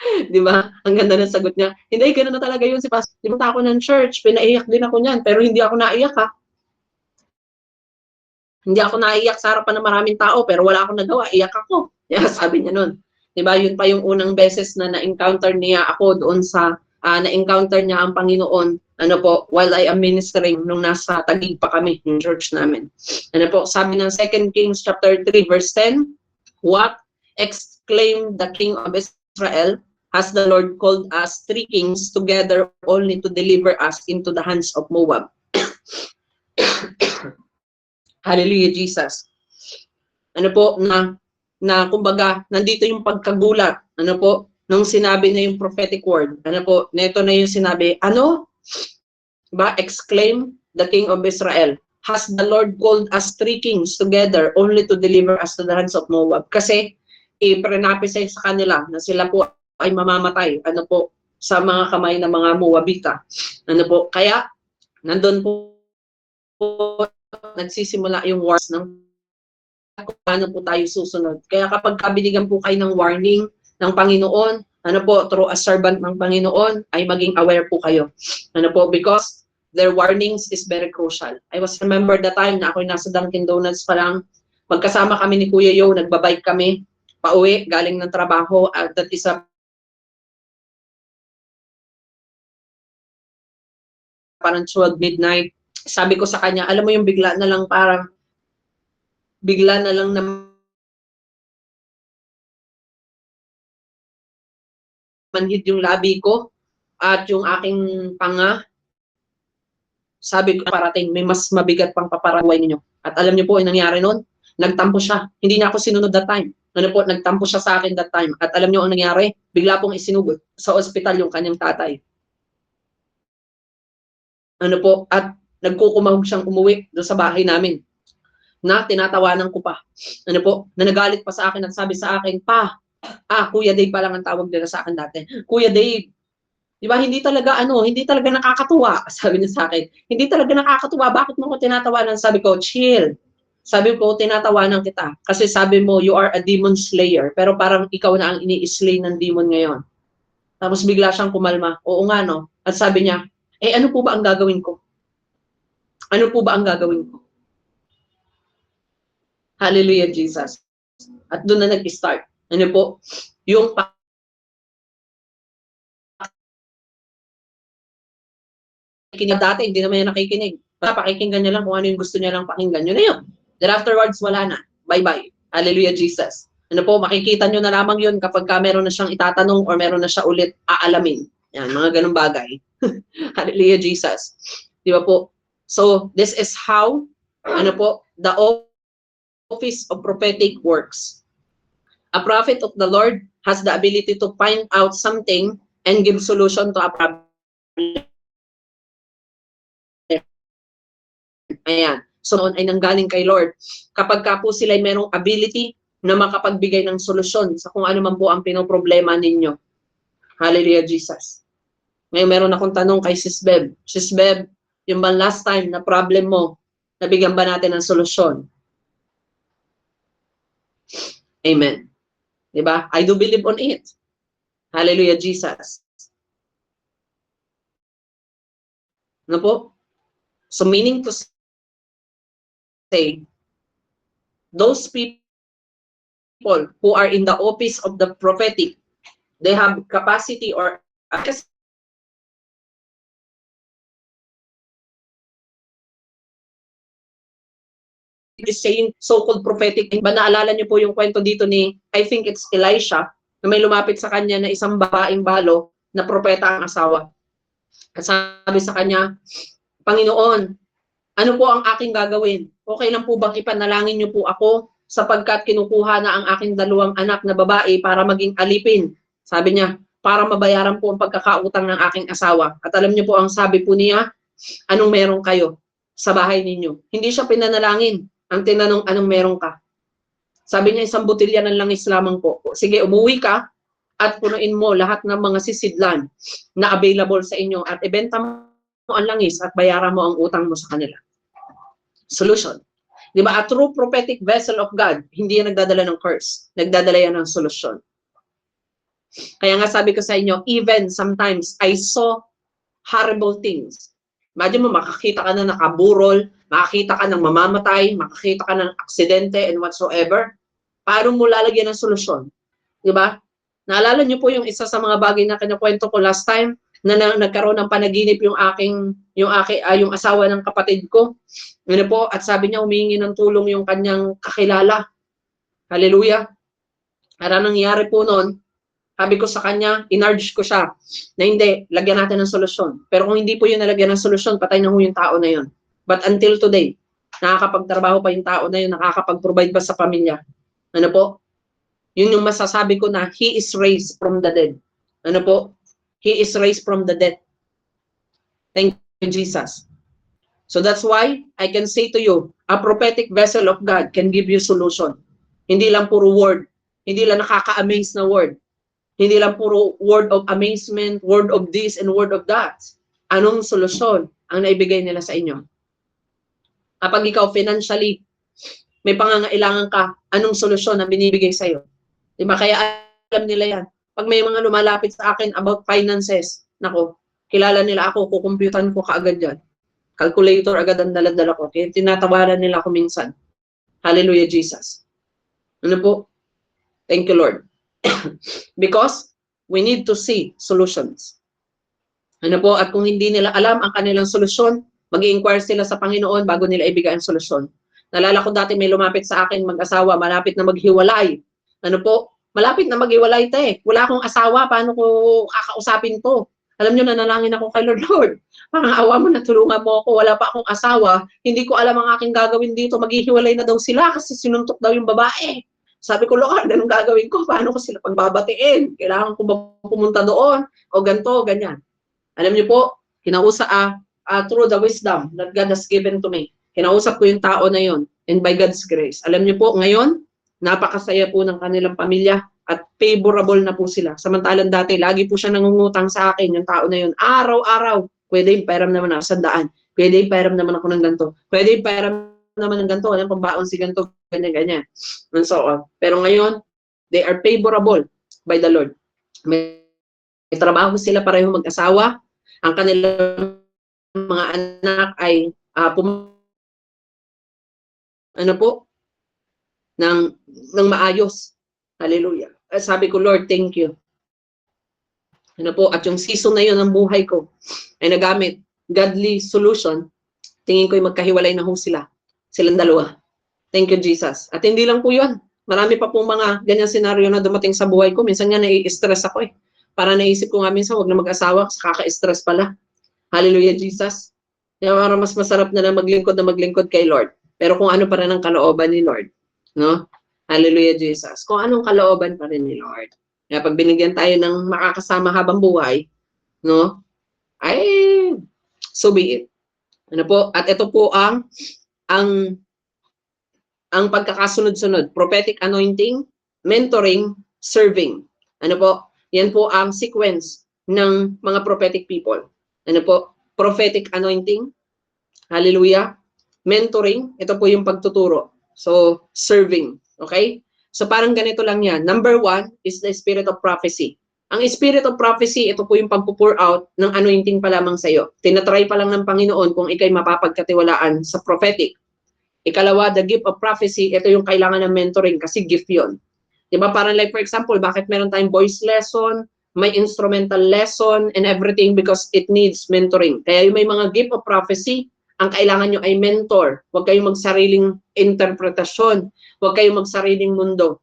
Speaker 1: Di ba? Ang ganda ng sagot niya. Hindi, ganun na talaga yun si pastor. Pumunta ako ng church, pinaiyak din ako niyan, pero hindi ako naiyak ha. Hindi ako naiyak sa harapan ng maraming tao, pero wala akong nagawa, iyak ako. Yeah, sabi niya nun. Diba, yun pa yung unang beses na na-encounter niya ako doon sa, na-encounter niya ang Panginoon, ano po, while I am ministering, nung nasa Taguig pa kami, yung church namin. Ano po, sabi ng 2 Kings chapter 3, verse 10, what exclaimed the king of Israel, has the Lord called us 3 kings together only to deliver us into the hands of Moab. Hallelujah, Jesus. Ano po, na kumbaga, nandito yung pagkagulat, ano po, nung sinabi na yung prophetic word, ano po, neto na yung sinabi, ano? Ba, exclaim the king of Israel, has the Lord called us 3 kings together only to deliver us to the hands of Moab? Kasi, i-prenapisay sa kanila na sila po ay mamamatay, ano po, sa mga kamay ng mga Moabita. Ano po, kaya, nandun po nagsisimula yung wars ng kung paano po tayo susunod. Kaya kapag kabinigan po kayo ng warning ng Panginoon, ano po, through a servant ng Panginoon, ay maging aware po kayo. Ano po, because their warnings is very crucial. I was remember the time na ako nasa Dunkin Donuts pa lang, magkasama kami ni Kuya Yo, nagbabike kami, pauwi, galing ng trabaho, at that is a parang 12 midnight. Sabi ko sa kanya, alam mo yung bigla na lang na manhid yung labi ko at yung aking panga. Sabi ko parating, may mas mabigat pang paparabuhay ninyo. At alam niyo po, yung nangyari noon, nagtampo siya. Hindi niya ako sinunod that time. Ano po, nagtampo siya sa akin that time. At alam niyo ang nangyari? Bigla pong isinugod sa ospital yung kanyang tatay. Ano po, at nagkukumahog siyang umuwi doon sa bahay namin na tinatawanan ko pa. Ano po, na nagalit pa sa akin at sabi sa akin, Kuya Dave pa lang ang tawag nila sa akin dati. Kuya Dave, di ba, hindi talaga nakakatuwa. Sabi niya sa akin, hindi talaga nakakatuwa. Bakit mo ko tinatawanan? Sabi ko, chill. Sabi ko, tinatawanan kita. Kasi sabi mo, you are a demon slayer. Pero parang ikaw na ang ini-slay ng demon ngayon. Tapos bigla siyang kumalma. Oo nga, no? At sabi niya, ano po ba ang gagawin ko? Ano po ba ang gagawin ko? Hallelujah, Jesus. At doon na nag-start. Ano po? Yung pakikinig dati, hindi naman yan nakikinig. Pakikinggan niya lang kung ano yung gusto niya lang pakinggan. Yun na yun. Then afterwards, wala na. Bye-bye. Hallelujah, Jesus. Ano po, makikita nyo na lamang yun kapag ka meron na siyang itatanong or meron na siya ulit aalamin. Yan, mga ganung bagay. Hallelujah, Jesus. Di ba po? So, this is how, ano po, the office of prophetic works. A prophet of the Lord has the ability to find out something and give solution to a problem. Ayan. So, noon ay nanggaling kay Lord. Kapag ka po sila ay merong ability na makapagbigay ng solusyon sa kung ano man po ang pinoproblema ninyo. Hallelujah, Jesus. Ngayon, meron akong tanong kay Sis Beb. Sis Beb, yung ba last time na problem mo, nabigyan ba natin ng solusyon? Amen. Diba? I do believe on it. Hallelujah, Jesus. Ano po? So, meaning to say, those people who are in the office of the prophetic, they have capacity or is saying so-called prophetic. Ba naalala niyo po yung kwento dito ni, I think it's Elisha, na may lumapit sa kanya na isang babaeng balo na propeta ang asawa. At sabi sa kanya, Panginoon, ano po ang aking gagawin? Okay lang po bang ipanalangin niyo po ako sapagkat kinukuha na ang aking 2 anak na babae para maging alipin? Sabi niya, para mabayaran po ang pagkakautang ng aking asawa. At alam niyo po ang sabi po niya, anong meron kayo? sa bahay ninyo. Hindi siya pinanalangin. Ang tinanong, anong meron ka? Sabi niya, 1 botelya ng langis lamang po. Sige, umuwi ka at punuin mo lahat ng mga sisidlan na available sa inyo at ibenta mo ang langis at bayaran mo ang utang mo sa kanila. Solution. Di ba? A true prophetic vessel of God, hindi yan nagdadala ng curse. Nagdadala yan ng solusyon. Kaya nga sabi ko sa inyo, even sometimes I saw horrible things. Imagine mo, makakita ka na nakaburol, makakita ka ng mamamatay, makakita ka ng aksidente and whatsoever. Paano mo lalagyan ng solusyon? Di ba? Naalala niyo po yung isa sa mga bagay na kinakwento ko last time na nagkaroon ng panaginip yung asawa ng kapatid ko. Ano po? At sabi niya humingi ng tulong yung kanyang kakilala. Hallelujah. Para nangyari po noon, sabi ko sa kanya, inurge ko siya na hindi, lagyan natin ng solusyon. Pero kung hindi po yun nalagyan ng solusyon, patay na ho yung tao na yun. But until today, nakakapagtrabaho pa yung tao na yun, nakakapag-provide pa sa pamilya. Ano po? Yun yung masasabi ko na he is raised from the dead. Ano po? He is raised from the dead. Thank you, Jesus. So that's why I can say to you, a prophetic vessel of God can give you solution. Hindi lang puro word. Hindi lang nakaka-amaze na word. Hindi lang puro word of amazement, word of this, and word of that. Anong solusyon ang naibigay nila sa inyo? Kapag ikaw financially, may pangangailangan ka, anong solusyon ang binibigay sa'yo? Diba? Kaya alam nila yan. Pag may mga lumalapit sa akin about finances, nako, kilala nila ako, kukumputan ko kaagad yan. Calculator agad ang daladala ko. Kaya tinatawaran nila ako minsan. Hallelujah, Jesus. Ano po? Thank you, Lord. Because we need to see solutions. Ano po? At kung hindi nila alam ang kanilang solusyon, mag-i-inquire sila sa Panginoon bago nila ibigay ang solusyon. Nalala ko dati may lumapit sa akin mag-asawa, malapit na maghiwalay. Ano po? Malapit na maghiwalay te. Wala akong asawa, paano ko kakausapin to? Alam nyo, nanalangin ako kay Lord, Lord, parang awa mo na, tulungan mo ako, wala pa akong asawa, hindi ko alam ang aking gagawin dito, maghihiwalay na daw sila kasi sinuntok daw yung babae. Sabi ko, Lord, anong gagawin ko? Paano ko sila pagbabatiin? Kailangan ko ba pumunta doon? O ganito, ganyan. Alam niyo po, through the wisdom that God has given to me, kinausap ko yung tao na yon, and by God's grace. Alam niyo po, ngayon, napakasaya po ng kanilang pamilya at favorable na po sila. Samantalang dati, lagi po siya nangungutang sa akin, yung tao na yon, araw-araw. Pwede yung pairam naman ako 100. Pwede yung pairam naman ako ng ganito. Pwede yung pairam naman ng ganito. Walang pambaon si ganito, ganyan-ganyan. And so on. Pero ngayon, they are favorable by the Lord. May trabaho sila pareho mag-asawa. Ang kanilang mga anak ay ano po? ng maayos. Hallelujah. Sabi ko, Lord, thank you. Ano po? At yung season na yun ng buhay ko ay nagamit godly solution. Tingin ko yung magkahiwalay na ho sila. Silang dalawa. Thank you, Jesus. At hindi lang po yun. Marami pa pong mga ganyan senaryo na dumating sa buhay ko. Minsan nga nai-stress ako eh. Para naisip ko nga minsan, huwag na mag-asawa, kaka-stress pala. Hallelujah, Jesus. Kaya para mas masarap na maglingkod kay Lord. Pero kung ano pa rin ang kalooban ni Lord. No? Hallelujah, Jesus. Kung anong kalooban pa rin ni Lord. Kaya pag binigyan tayo ng makakasama habang buhay, no? Ay, so be it. Ano po? At ito po ang pagkakasunod-sunod. Prophetic anointing, mentoring, serving. Ano po? Yan po ang sequence ng mga prophetic people. Ano po? Prophetic anointing. Hallelujah. Mentoring. Ito po yung pagtuturo. So, serving. Okay? So, parang ganito lang yan. Number 1 is the spirit of prophecy. Ang spirit of prophecy, ito po yung pag-pour out ng anointing pa lamang sa iyo. Tinatry pa lang ng Panginoon kung ikay mapapagkatiwalaan sa prophetic. Ikalawa, the gift of prophecy, ito yung kailangan ng mentoring kasi gift yun. Diba? Parang like for example, bakit meron tayong voice lesson, may instrumental lesson, and everything because it needs mentoring. Kaya yung may mga gift of prophecy, ang kailangan nyo ay mentor. Huwag kayong magsariling interpretasyon. Huwag kayong magsariling mundo.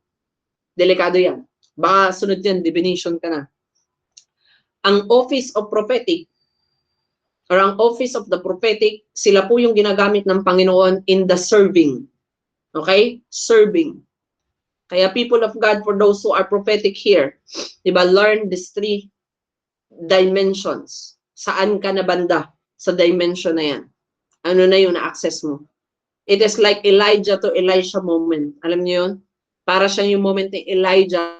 Speaker 1: Delikado yan. Baka sunod yan, divination ka na. Ang office of prophetic, or ang office of the prophetic, sila po yung ginagamit ng Panginoon in the serving. Okay? Serving. Kaya people of God, for those who are prophetic here, diba, learn these 3 dimensions. Saan ka na banda sa dimension na yan? ano na yun, na-access mo. It is like Elijah to Elisha moment. Alam niyo yun? Para siya yung moment ni Elijah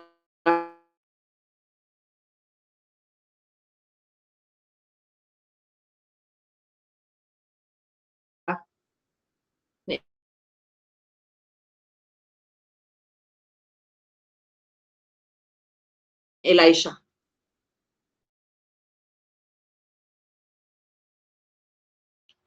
Speaker 1: ni Elisha.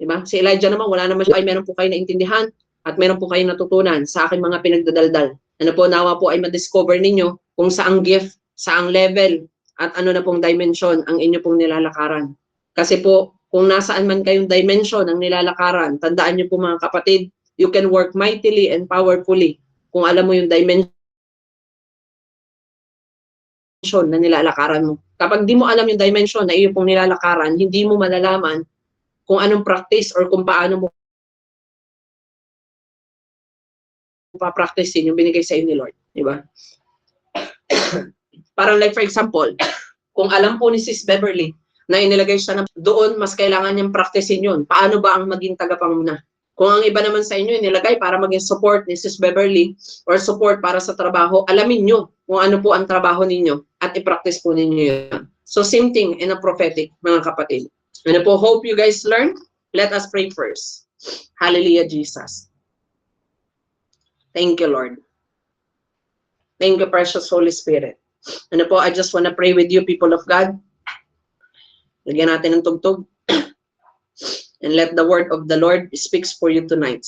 Speaker 1: Diba? Si Elijah naman, wala naman siya, ay meron po kayo naintindihan at meron po kayo natutunan sa aking mga pinagdadaldal. Ano po, nawa po ay ma-discover ninyo kung saang gift, saang level, at ano na pong dimension ang inyo pong nilalakaran. Kasi po, kung nasaan man kayong dimension ang nilalakaran, tandaan niyo po mga kapatid, you can work mightily and powerfully kung alam mo yung dimension na nilalakaran mo. Kapag di mo alam yung dimension na iyo pong nilalakaran, hindi mo malalaman kung anong practice or kung paano mo pa-practice yung binigay sa inyo ni Lord. Di ba? Parang like for example, kung alam po ni Sis Beverly na inilagay siya na doon, mas kailangan niyang practicein yun. Paano ba ang maging tagapanguna? Kung ang iba naman sa inyo inilagay para maging support ni Sis Beverly or support para sa trabaho, alamin nyo kung ano po ang trabaho ninyo at i-practice po ninyo yun. So same thing in a prophetic, mga kapatid. And po, hope you guys learn. Let us pray first. Hallelujah, Jesus. Thank you, Lord. Thank you, precious Holy Spirit. Ano po, I just want to pray with you, people of God. Lagyan natin ng tugtog. And let the word of the Lord speaks for you tonight.